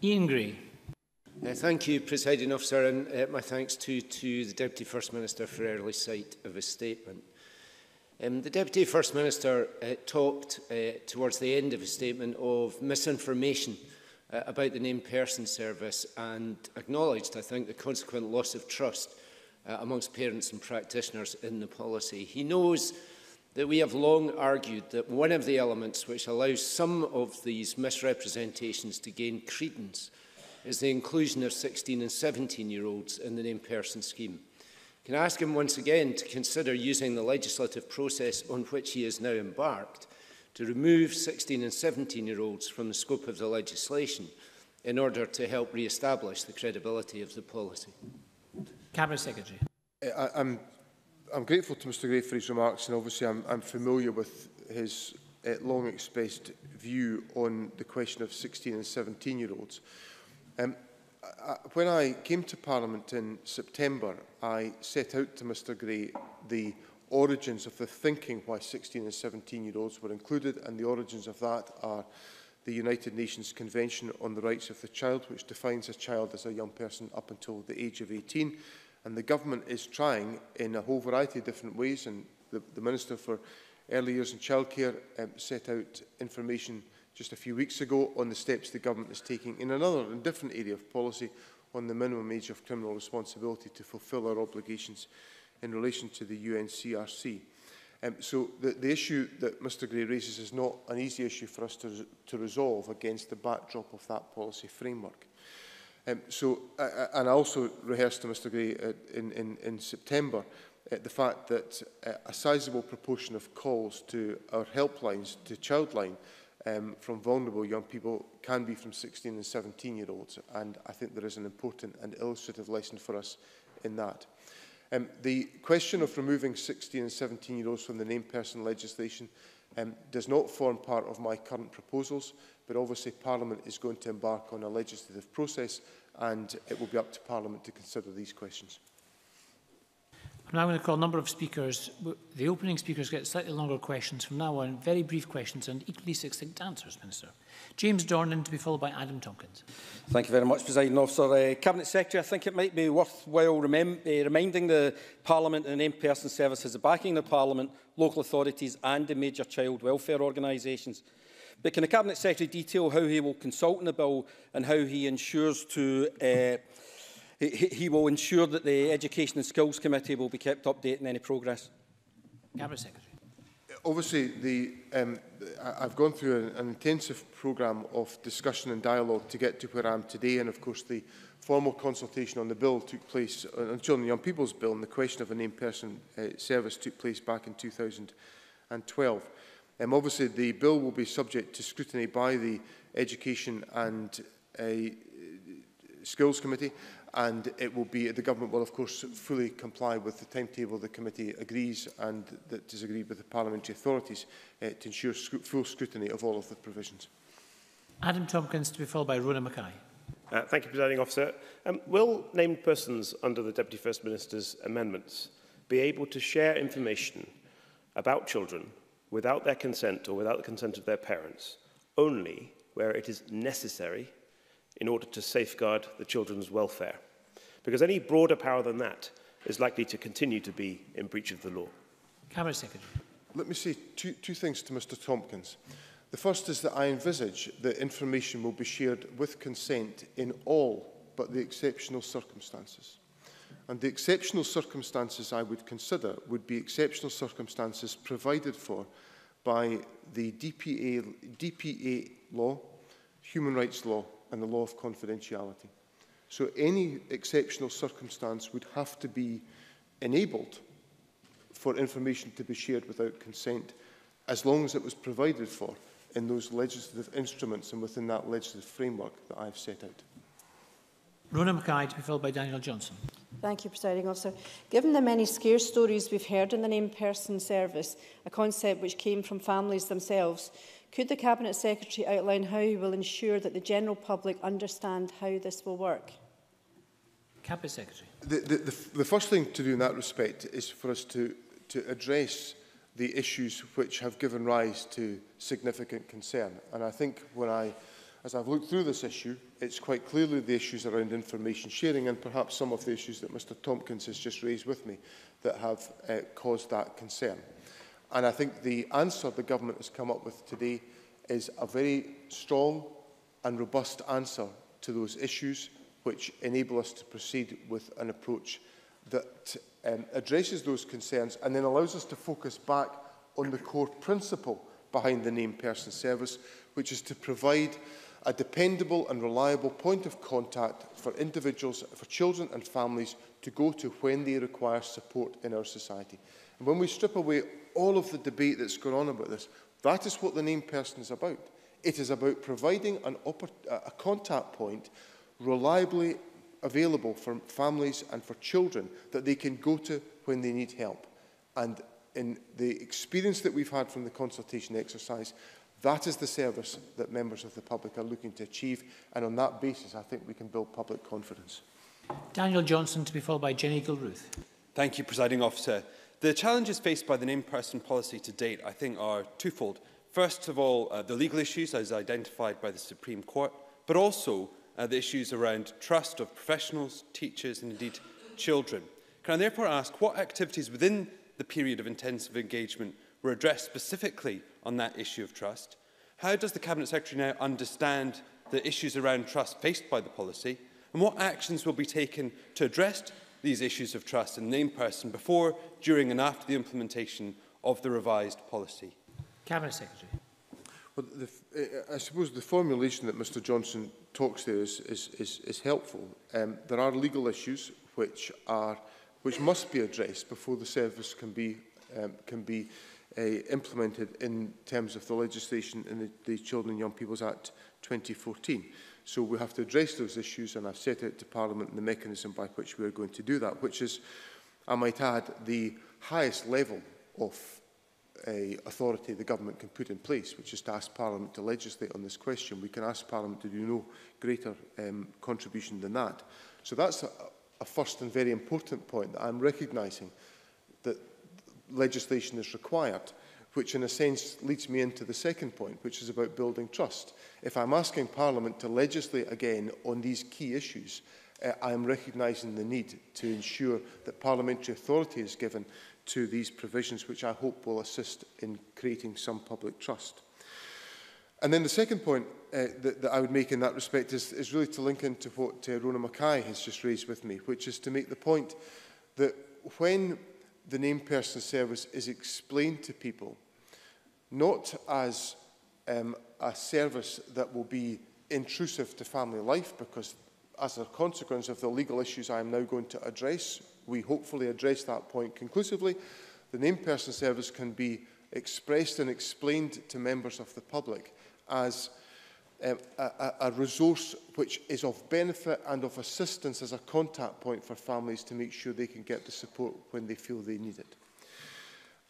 Ian Gray. Thank you, Presiding Officer, and my thanks to the Deputy First Minister for early sight of his statement. The Deputy First Minister talked towards the end of his statement of misinformation about the named person service, and acknowledged, I think, the consequent loss of trust amongst parents and practitioners in the policy. He knows that we have long argued that one of the elements which allows some of these misrepresentations to gain credence is the inclusion of 16 and 17-year-olds in the named person scheme. Can I ask him once again to consider using the legislative process on which he is now embarked to remove 16 and 17-year-olds from the scope of the legislation in order to help re-establish the credibility of the policy? Cabinet Secretary. I'm grateful to Mr Gray for his remarks, and obviously I'm familiar with his long expressed view on the question of 16 and 17-year-olds. When I came to Parliament in September, I set out to Mr Gray the origins of the thinking why 16 and 17-year-olds were included, and the origins of that are the United Nations Convention on the Rights of the Child, which defines a child as a young person up until the age of 18. And the government is trying in a whole variety of different ways, and the Minister for Early Years and Childcare set out information just a few weeks ago on the steps the government is taking in another and different area of policy on the minimum age of criminal responsibility to fulfil our obligations in relation to the UNCRC. So the issue that Mr Gray raises is not an easy issue for us to resolve against the backdrop of that policy framework. And I also rehearsed to Mr Gray in September the fact that a sizable proportion of calls to our helplines, to Childline, from vulnerable young people can be from 16 and 17-year-olds, and I think there is an important and illustrative lesson for us in that. The question of removing 16 and 17-year-olds from the named person legislation does not form part of my current proposals, but obviously Parliament is going to embark on a legislative process, and it will be up to Parliament to consider these questions. I'm now going to call a number of speakers. The opening speakers get slightly longer questions from now on, very brief questions and equally succinct answers, Minister. James Dornan, to be followed by Adam Tompkins. Thank you very much, Presiding Officer. Cabinet Secretary, I think it might be worthwhile reminding the Parliament and the named person service has the backing of Parliament, local authorities and the major child welfare organisations. But can the Cabinet Secretary detail how he will consult on the bill and how he ensures he will ensure that the Education and Skills Committee will be kept updated on any progress? Cabinet Secretary. Obviously, I've gone through an intensive programme of discussion and dialogue to get to where I am today, and of course the formal consultation on the bill took place, on Children and Young People's Bill, and the question of a named person service took place back in 2012. Obviously, the bill will be subject to scrutiny by the Education and Skills Committee, and it will be, the government will of course fully comply with the timetable the committee agrees and that is agreed with the parliamentary authorities to ensure full scrutiny of all of the provisions. Adam Tompkins, to be followed by Rona Mackay. Thank you, Presiding Officer. Will named persons under the Deputy First Minister's amendments be able to share information about children without their consent or without the consent of their parents, only where it is necessary in order to safeguard the children's welfare? Because any broader power than that is likely to continue to be in breach of the law. Cabinet Secretary. Let me say two things to Mr Tompkins. The first is that I envisage that information will be shared with consent in all but the exceptional circumstances. And the exceptional circumstances I would consider would be exceptional circumstances provided for by the DPA law, human rights law, and the law of confidentiality. So any exceptional circumstance would have to be enabled for information to be shared without consent, as long as it was provided for in those legislative instruments and within that legislative framework that I have set out. Rona Mackay, to be followed by Daniel Johnson. Thank you, Presiding Officer. Given the many scare stories we've heard in the named person service, a concept which came from families themselves, could the Cabinet Secretary outline how he will ensure that the general public understand how this will work? Cabinet Secretary. The first thing to do in that respect is for us to address the issues which have given rise to significant concern. And I think as I've looked through this issue, it's quite clearly the issues around information sharing and perhaps some of the issues that Mr Tompkins has just raised with me that have caused that concern. And I think the answer the Government has come up with today is a very strong and robust answer to those issues, which enable us to proceed with an approach that addresses those concerns and then allows us to focus back on the core principle behind the named person service, which is to provide a dependable and reliable point of contact for individuals, for children and families to go to when they require support in our society. And when we strip away all of the debate that's gone on about this, that is what the named person is about. It is about providing a contact point reliably available for families and for children that they can go to when they need help. And in the experience that we've had from the consultation exercise, that is the service that members of the public are looking to achieve, and on that basis I think we can build public confidence. Daniel Johnson, to be followed by Jenny Gilruth. Thank you, Presiding Officer. The challenges faced by the named person policy to date, I think, are twofold. First of all, the legal issues as identified by the Supreme Court, but also the issues around trust of professionals, teachers and indeed children. Can I therefore ask what activities within the period of intensive engagement were addressed specifically on that issue of trust? How does the Cabinet Secretary now understand the issues around trust faced by the policy? And what actions will be taken to address these issues of trust in named person before, during and after the implementation of the revised policy? Cabinet Secretary. Well, I suppose the formulation that Mr Johnson talks there is helpful. There are legal issues which must be addressed before the service can be implemented in terms of the legislation in the Children and Young People's Act 2014. So we have to address those issues, and I've set out to Parliament the mechanism by which we are going to do that, which is, I might add, the highest level of authority the Government can put in place, which is to ask Parliament to legislate on this question. We can ask Parliament to do no greater contribution than that. So that's a first and very important point, that I'm recognising that legislation is required, which in a sense leads me into the second point, which is about building trust. If I'm asking Parliament to legislate again on these key issues, I am recognising the need to ensure that parliamentary authority is given to these provisions, which I hope will assist in creating some public trust. And then the second point that I would make in that respect is really to link into what Rona Mackay has just raised with me, which is to make the point that when the named person service is explained to people, not as a service that will be intrusive to family life, because as a consequence of the legal issues I am now going to address, we hopefully address that point conclusively. The named person service can be expressed and explained to members of the public as a resource which is of benefit and of assistance as a contact point for families to make sure they can get the support when they feel they need it.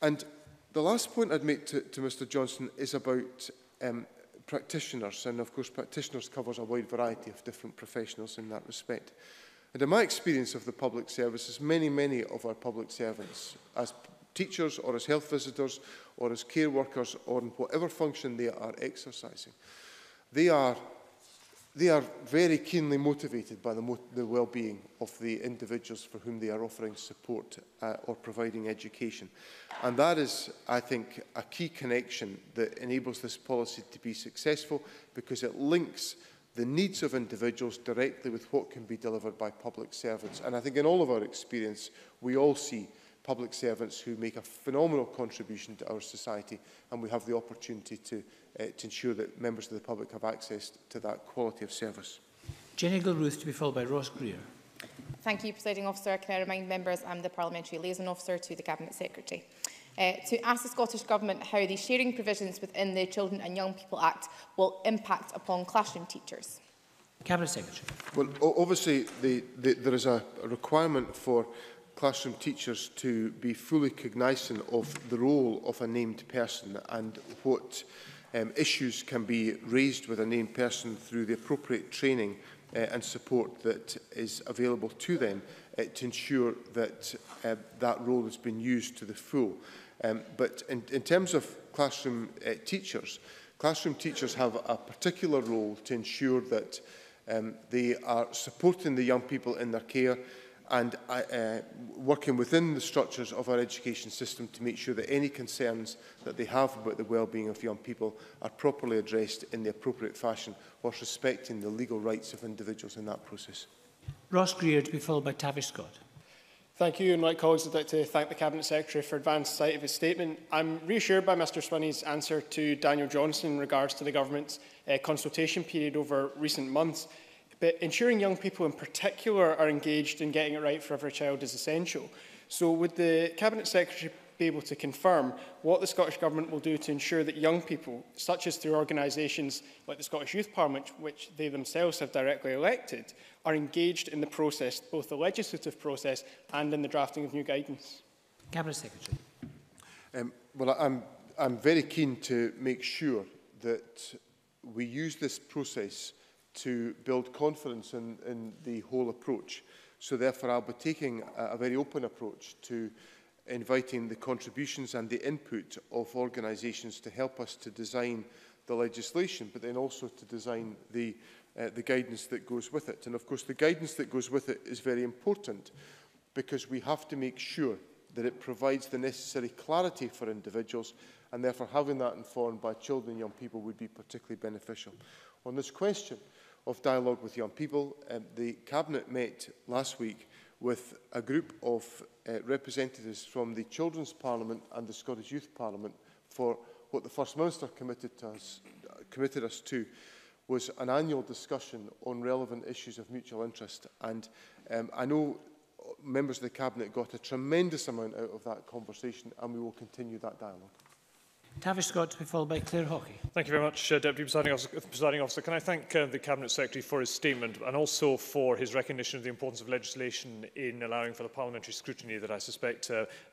And the last point I'd make to Mr Johnson is about practitioners, and of course practitioners covers a wide variety of different professionals in that respect. And in my experience of the public services, many of our public servants, as teachers or as health visitors or as care workers or in whatever function they are exercising, they are very keenly motivated by the well-being of the individuals for whom they are offering support or providing education. And that is, I think, a key connection that enables this policy to be successful, because it links the needs of individuals directly with what can be delivered by public servants. And I think in all of our experience, we all see public servants who make a phenomenal contribution to our society, and we have the opportunity to ensure that members of the public have access to that quality of service. Jenny Gilruth to be followed by Ross Greer. Thank you, Presiding Officer. Can I remind members I'm the Parliamentary Liaison Officer to the Cabinet Secretary. To ask the Scottish Government how the sharing provisions within the Children and Young People Act will impact upon classroom teachers. Cabinet Secretary. Well, obviously, there is a requirement for classroom teachers to be fully cognisant of the role of a named person and what issues can be raised with a named person through the appropriate training and support that is available to them to ensure that that role has been used to the full. But in terms of classroom teachers have a particular role to ensure that they are supporting the young people in their care and working within the structures of our education system to make sure that any concerns that they have about the well-being of young people are properly addressed in the appropriate fashion, whilst respecting the legal rights of individuals in that process. Ross Greer to be followed by Tavish Scott. Thank you, and like colleagues, I'd like to thank the Cabinet Secretary for advanced sight of his statement. I'm reassured by Mr Swinney's answer to Daniel Johnson in regards to the Government's consultation period over recent months. But ensuring young people in particular are engaged in getting it right for every child is essential. So would the Cabinet Secretary be able to confirm what the Scottish Government will do to ensure that young people, such as through organisations like the Scottish Youth Parliament, which they themselves have directly elected, are engaged in the process, both the legislative process and in the drafting of new guidance? Cabinet Secretary. Well, I'm very keen to make sure that we use this process to build confidence in the whole approach. So therefore, I'll be taking a very open approach to inviting the contributions and the input of organisations to help us to design the legislation, but then also to design the guidance that goes with it. And of course, the guidance that goes with it is very important because we have to make sure that it provides the necessary clarity for individuals, and therefore having that informed by children and young people would be particularly beneficial. On this question of dialogue with young people, the Cabinet met last week with a group of representatives from the Children's Parliament and the Scottish Youth Parliament for what the First Minister committed us to was an annual discussion on relevant issues of mutual interest. And I know members of the Cabinet got a tremendous amount out of that conversation, and we will continue that dialogue. Tavish Scott to be followed by Claire Hockey. Thank you very much, Deputy Presiding Officer. Can I thank the Cabinet Secretary for his statement and also for his recognition of the importance of legislation in allowing for the parliamentary scrutiny that I suspect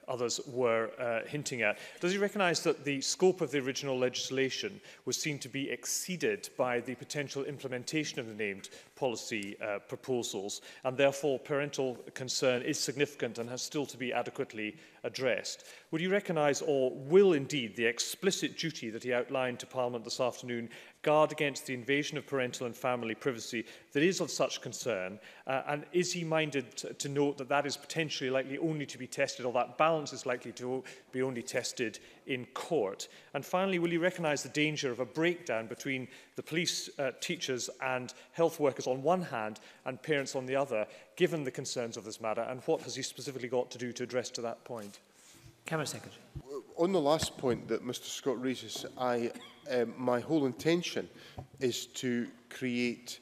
others were hinting at. Does he recognise that the scope of the original legislation was seen to be exceeded by the potential implementation of the named policy proposals, and therefore parental concern is significant and has still to be adequately addressed? Would you recognise, or will indeed, the explicit duty that he outlined to Parliament this afternoon guard against the invasion of parental and family privacy that is of such concern? And is he minded to note that that is potentially likely only to be tested, or that balance is likely to be only tested in court? And finally, will you recognise the danger of a breakdown between the police, teachers and health workers on one hand and parents on the other, given the concerns of this matter? And what has he specifically got to do to address to that point? Cabinet Secretary. On the last point that Mr Scott raises, my whole intention is to create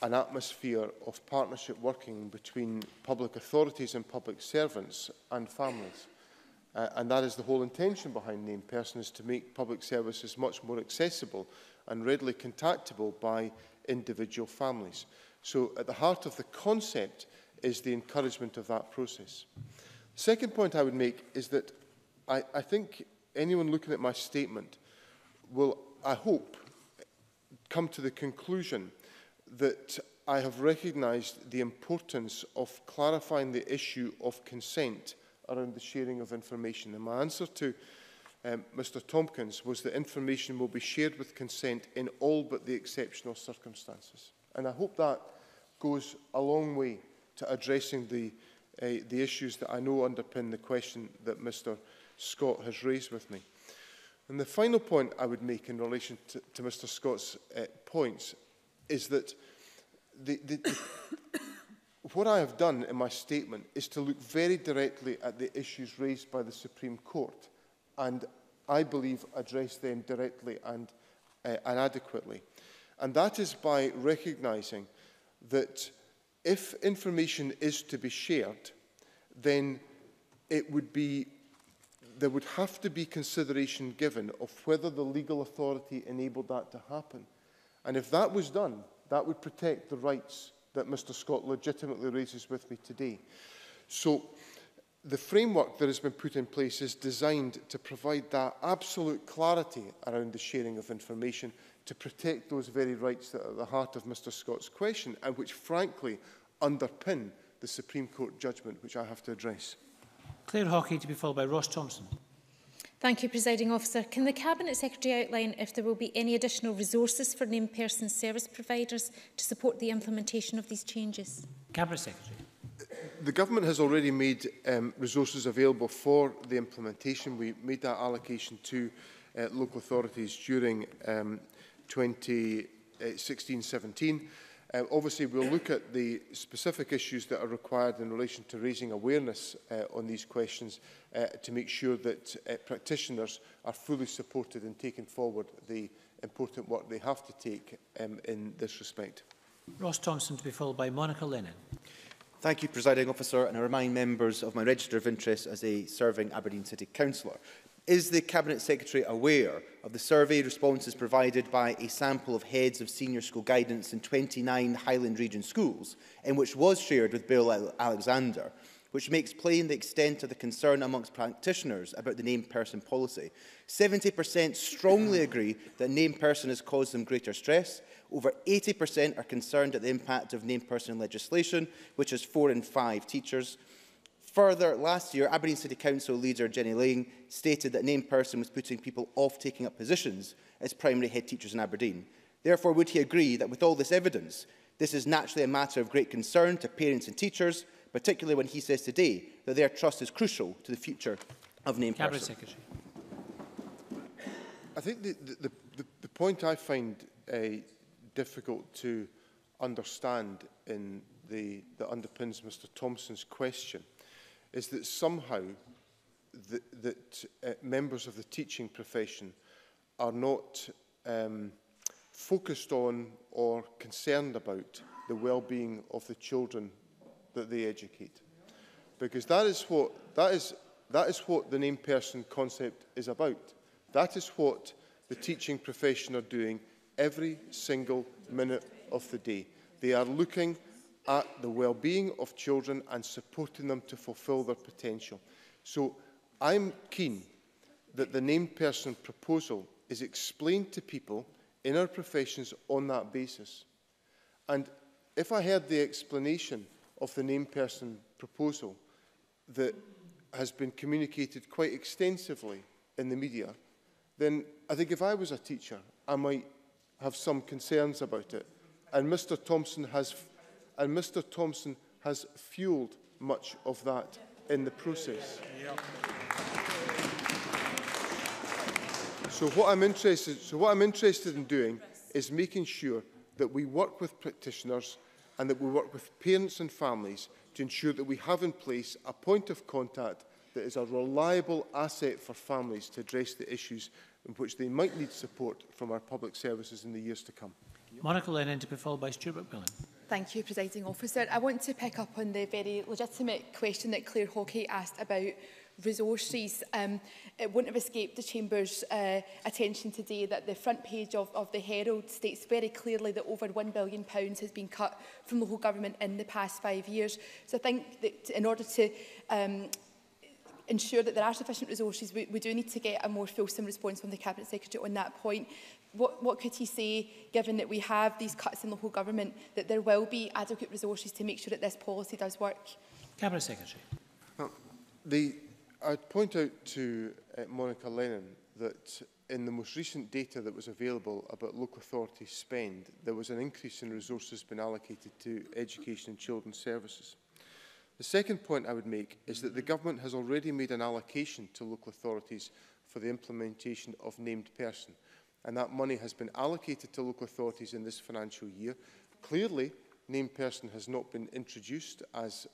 an atmosphere of partnership working between public authorities and public servants and families. And that is the whole intention behind named person, is to make public services much more accessible and readily contactable by individual families. So at the heart of the concept is the encouragement of that process. The second point I would make is that I think anyone looking at my statement will, I hope, come to the conclusion that I have recognised the importance of clarifying the issue of consent around the sharing of information. And my answer to Mr Tompkins was that information will be shared with consent in all but the exceptional circumstances. And I hope that goes a long way to addressing the issues that I know underpin the question that Mr Scott has raised with me. And the final point I would make in relation to Mr Scott's points is that what I have done in my statement is to look very directly at the issues raised by the Supreme Court, and I believe address them directly and adequately. And that is by recognising that if information is to be shared, then there would have to be consideration given of whether the legal authority enabled that to happen. And if that was done, that would protect the rights that Mr Scott legitimately raises with me today. So the framework that has been put in place is designed to provide that absolute clarity around the sharing of information to protect those very rights that are at the heart of Mr Scott's question and which, frankly, underpin the Supreme Court judgment which I have to address. Claire Hockey, to be followed by Ross Thompson. Thank you, Presiding Officer. Can the Cabinet Secretary outline if there will be any additional resources for named person service providers to support the implementation of these changes? Cabinet Secretary. The Government has already made resources available for the implementation. We made that allocation to local authorities during 2016-17. Obviously, we'll look at the specific issues that are required in relation to raising awareness on these questions to make sure that practitioners are fully supported in taking forward the important work they have to take in this respect. Ross Thompson, to be followed by Monica Lennon. Thank you, Presiding Officer, and I remind members of my register of interest as a serving Aberdeen City Councillor. Is the Cabinet Secretary aware of the survey responses provided by a sample of heads of senior school guidance in 29 Highland Region schools, in which was shared with Bill Alexander, which makes plain the extent of the concern amongst practitioners about the named person policy? 70% strongly agree that named person has caused them greater stress. Over 80% are concerned at the impact of named person legislation, which is 4 in 5 teachers. Further, last year, Aberdeen City Council leader Jenny Lang stated that named person was putting people off taking up positions as primary head teachers in Aberdeen. Therefore, would he agree that with all this evidence, this is naturally a matter of great concern to parents and teachers, particularly when he says today that their trust is crucial to the future of named Cabinet person? Secretary. I think the point I find difficult to understand that underpins Mr Thompson's question is that somehow members of the teaching profession are not focused on or concerned about the well-being of the children that they educate, because that is what the named person concept is about. That is what the teaching profession are doing every single minute of the day. They are looking at the well-being of children and supporting them to fulfil their potential. So I'm keen that the named person proposal is explained to people in our professions on that basis. And if I heard the explanation of the named person proposal that has been communicated quite extensively in the media, then I think if I was a teacher, I might have some concerns about it. And Mr Thompson has fuelled much of that in the process. So what I'm interested in doing is making sure that we work with practitioners and that we work with parents and families to ensure that we have in place a point of contact that is a reliable asset for families to address the issues in which they might need support from our public services in the years to come. Monica Lennon, to be followed by Stuart McMillan. Thank you, Presiding Officer. I want to pick up on the very legitimate question that Claire Hockey asked about resources. It wouldn't have escaped the Chamber's attention today that the front page of the Herald states very clearly that over £1 billion has been cut from local government in the past 5 years. So I think that in order to ensure that there are sufficient resources, we do need to get a more fulsome response from the Cabinet Secretary on that point. What could he say, given that we have these cuts in local government, that there will be adequate resources to make sure that this policy does work? Cabinet Secretary. I'd point out to Monica Lennon that in the most recent data that was available about local authority spend, there was an increase in resources being allocated to education and children's services. The second point I would make is that the Government has already made an allocation to local authorities for the implementation of named person, and that money has been allocated to local authorities in this financial year. Clearly, named person has not been introduced as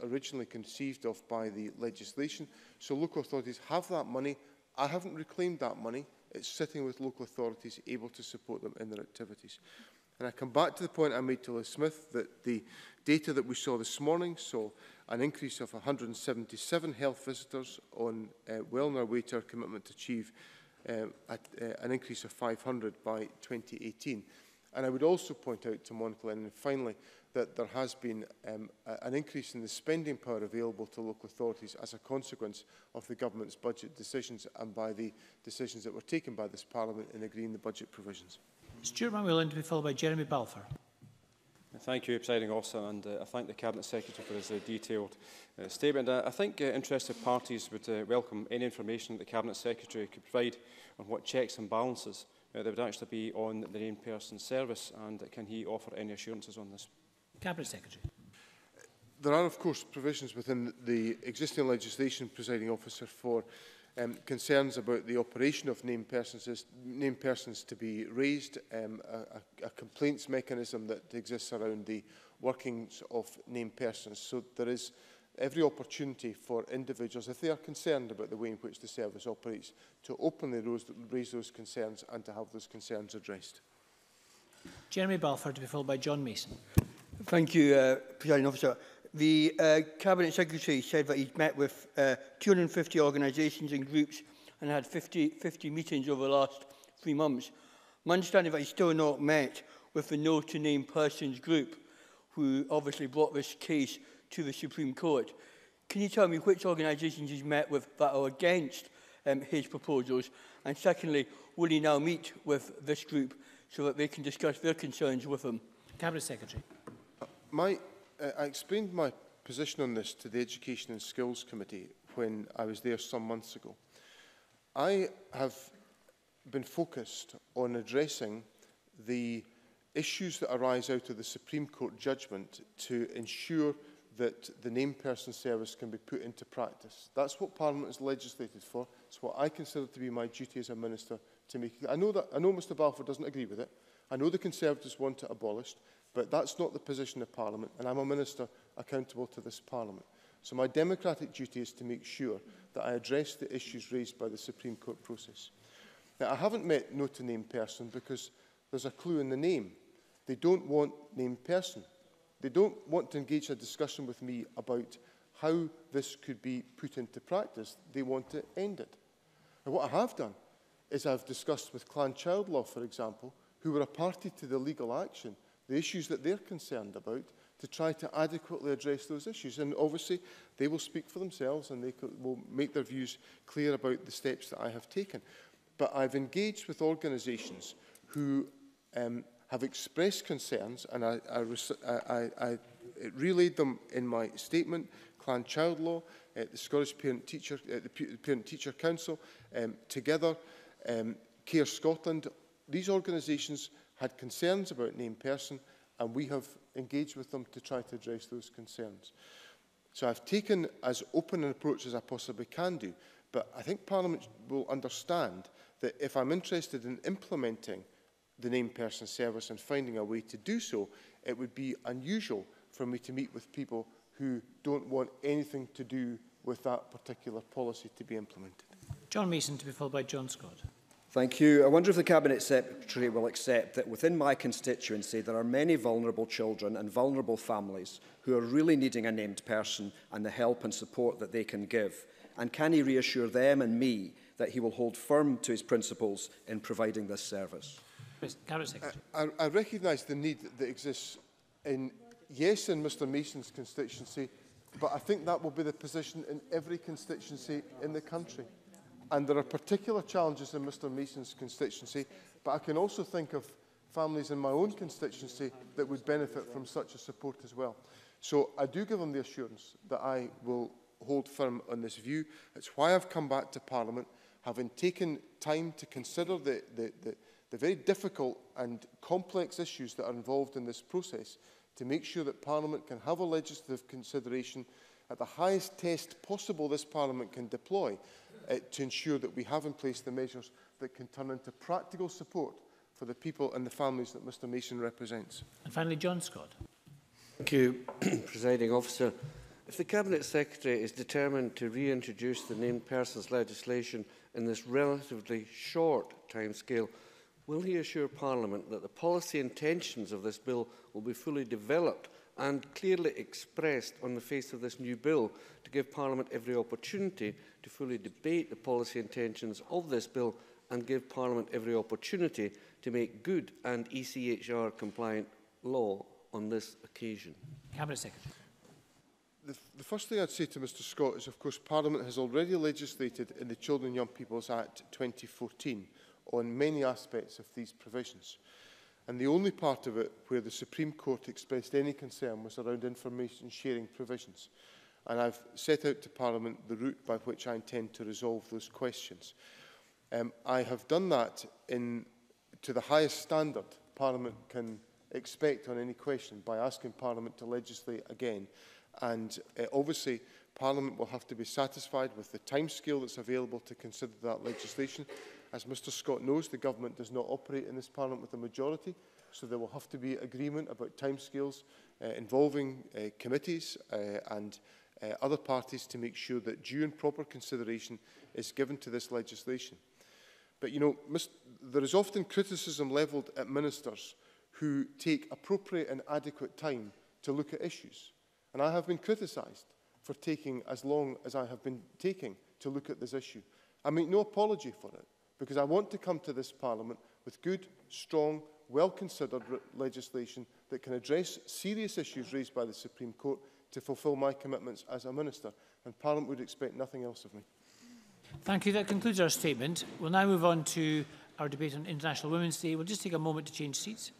originally conceived of by the legislation, so local authorities have that money. I haven't reclaimed that money. It's sitting with local authorities able to support them in their activities. And I come back to the point I made to Liz Smith that the data that we saw this morning saw an increase of 177 health visitors on well on our way to our commitment to achieve an increase of 500 by 2018. And I would also point out to Monica Lennon, finally, that there has been an increase in the spending power available to local authorities as a consequence of the government's budget decisions and by the decisions that were taken by this Parliament in agreeing the budget provisions. Stuart McMillan to be followed by Jeremy Balfour. Thank you, Presiding Officer, and I thank the Cabinet Secretary for his detailed statement. I think interested parties would welcome any information that the Cabinet Secretary could provide on what checks and balances there would actually be on the named person service, and can he offer any assurances on this? Cabinet Secretary. There are, of course, provisions within the existing legislation, Presiding Officer, for concerns about the operation of named persons to be raised, a complaints mechanism that exists around the workings of named persons. So there is every opportunity for individuals, if they are concerned about the way in which the service operates, to openly raise those concerns and to have those concerns addressed. Jeremy Balfour to be followed by John Mason. Thank you, Presiding Officer. The Cabinet Secretary said that he's met with 250 organisations and groups and had 50 meetings over the last 3 months. My understanding is that he's still not met with the No to Name Persons group, who obviously brought this case to the Supreme Court. Can you tell me which organisations he's met with that are against his proposals? And secondly, will he now meet with this group so that they can discuss their concerns with him? Cabinet Secretary. I explained my position on this to the Education and Skills Committee when I was there some months ago. I have been focused on addressing the issues that arise out of the Supreme Court judgment to ensure that the named person service can be put into practice. That's what Parliament is legislated for. It's what I consider to be my duty as a Minister to make. I know Mr Balfour doesn't agree with it. I know the Conservatives want it abolished, but that's not the position of Parliament, and I'm a Minister accountable to this Parliament. So my democratic duty is to make sure that I address the issues raised by the Supreme Court process. Now, I haven't met No to Name Person because there's a clue in the name. They don't want named person. They don't want to engage a discussion with me about how this could be put into practice. They want to end it. And what I have done is I've discussed with Clan Child Law, for example, who were a party to the legal action, the issues that they're concerned about, to try to adequately address those issues. And obviously, they will speak for themselves and they will make their views clear about the steps that I have taken. But I've engaged with organisations who have expressed concerns, and I relayed them in my statement. Clan Child Law, the Scottish Parent-Teacher Council, Together, Care Scotland. These organisations had concerns about named person, and we have engaged with them to try to address those concerns. So I've taken as open an approach as I possibly can do, but I think Parliament will understand that if I'm interested in implementing the named person service and finding a way to do so, it would be unusual for me to meet with people who don't want anything to do with that particular policy to be implemented. John Mason to be followed by John Scott. Thank you. I wonder if the Cabinet Secretary will accept that within my constituency there are many vulnerable children and vulnerable families who are really needing a named person and the help and support that they can give. And can he reassure them and me that he will hold firm to his principles in providing this service? Cabinet Secretary. I recognise the need that exists in Mr Mason's constituency, but I think that will be the position in every constituency in the country. And there are particular challenges in Mr Mason's constituency, but I can also think of families in my own constituency that would benefit from such a support as well. So I do give them the assurance that I will hold firm on this view. It's why I've come back to Parliament, having taken time to consider the very difficult and complex issues that are involved in this process, to make sure that Parliament can have a legislative consideration at the highest test possible this Parliament can deploy, to ensure that we have in place the measures that can turn into practical support for the people and the families that Mr Mason represents. And finally, John Scott. Thank you, Presiding Officer. If the Cabinet Secretary is determined to reintroduce the named persons legislation in this relatively short timescale, will he assure Parliament that the policy intentions of this bill will be fully developed and clearly expressed on the face of this new bill to give Parliament every opportunity to fully debate the policy intentions of this bill and give Parliament every opportunity to make good and ECHR compliant law on this occasion? Cabinet Secretary. The first thing I'd say to Mr Scott is, of course, Parliament has already legislated in the Children and Young People's Act 2014 on many aspects of these provisions. And the only part of it where the Supreme Court expressed any concern was around information sharing provisions. And I've set out to Parliament the route by which I intend to resolve those questions. I have done that to the highest standard Parliament can expect on any question by asking Parliament to legislate again. And obviously, Parliament will have to be satisfied with the timescale that's available to consider that legislation. As Mr Scott knows, the Government does not operate in this Parliament with a majority, so there will have to be agreement about timescales involving committees and other parties to make sure that due and proper consideration is given to this legislation. But, you know, there is often criticism levelled at ministers who take appropriate and adequate time to look at issues. And I have been criticised for taking as long as I have been taking to look at this issue. I make no apology for it, because I want to come to this Parliament with good, strong, well-considered legislation that can address serious issues raised by the Supreme Court to fulfil my commitments as a Minister. And Parliament would expect nothing else of me. Thank you. That concludes our statement. We'll now move on to our debate on International Women's Day. We'll just take a moment to change seats.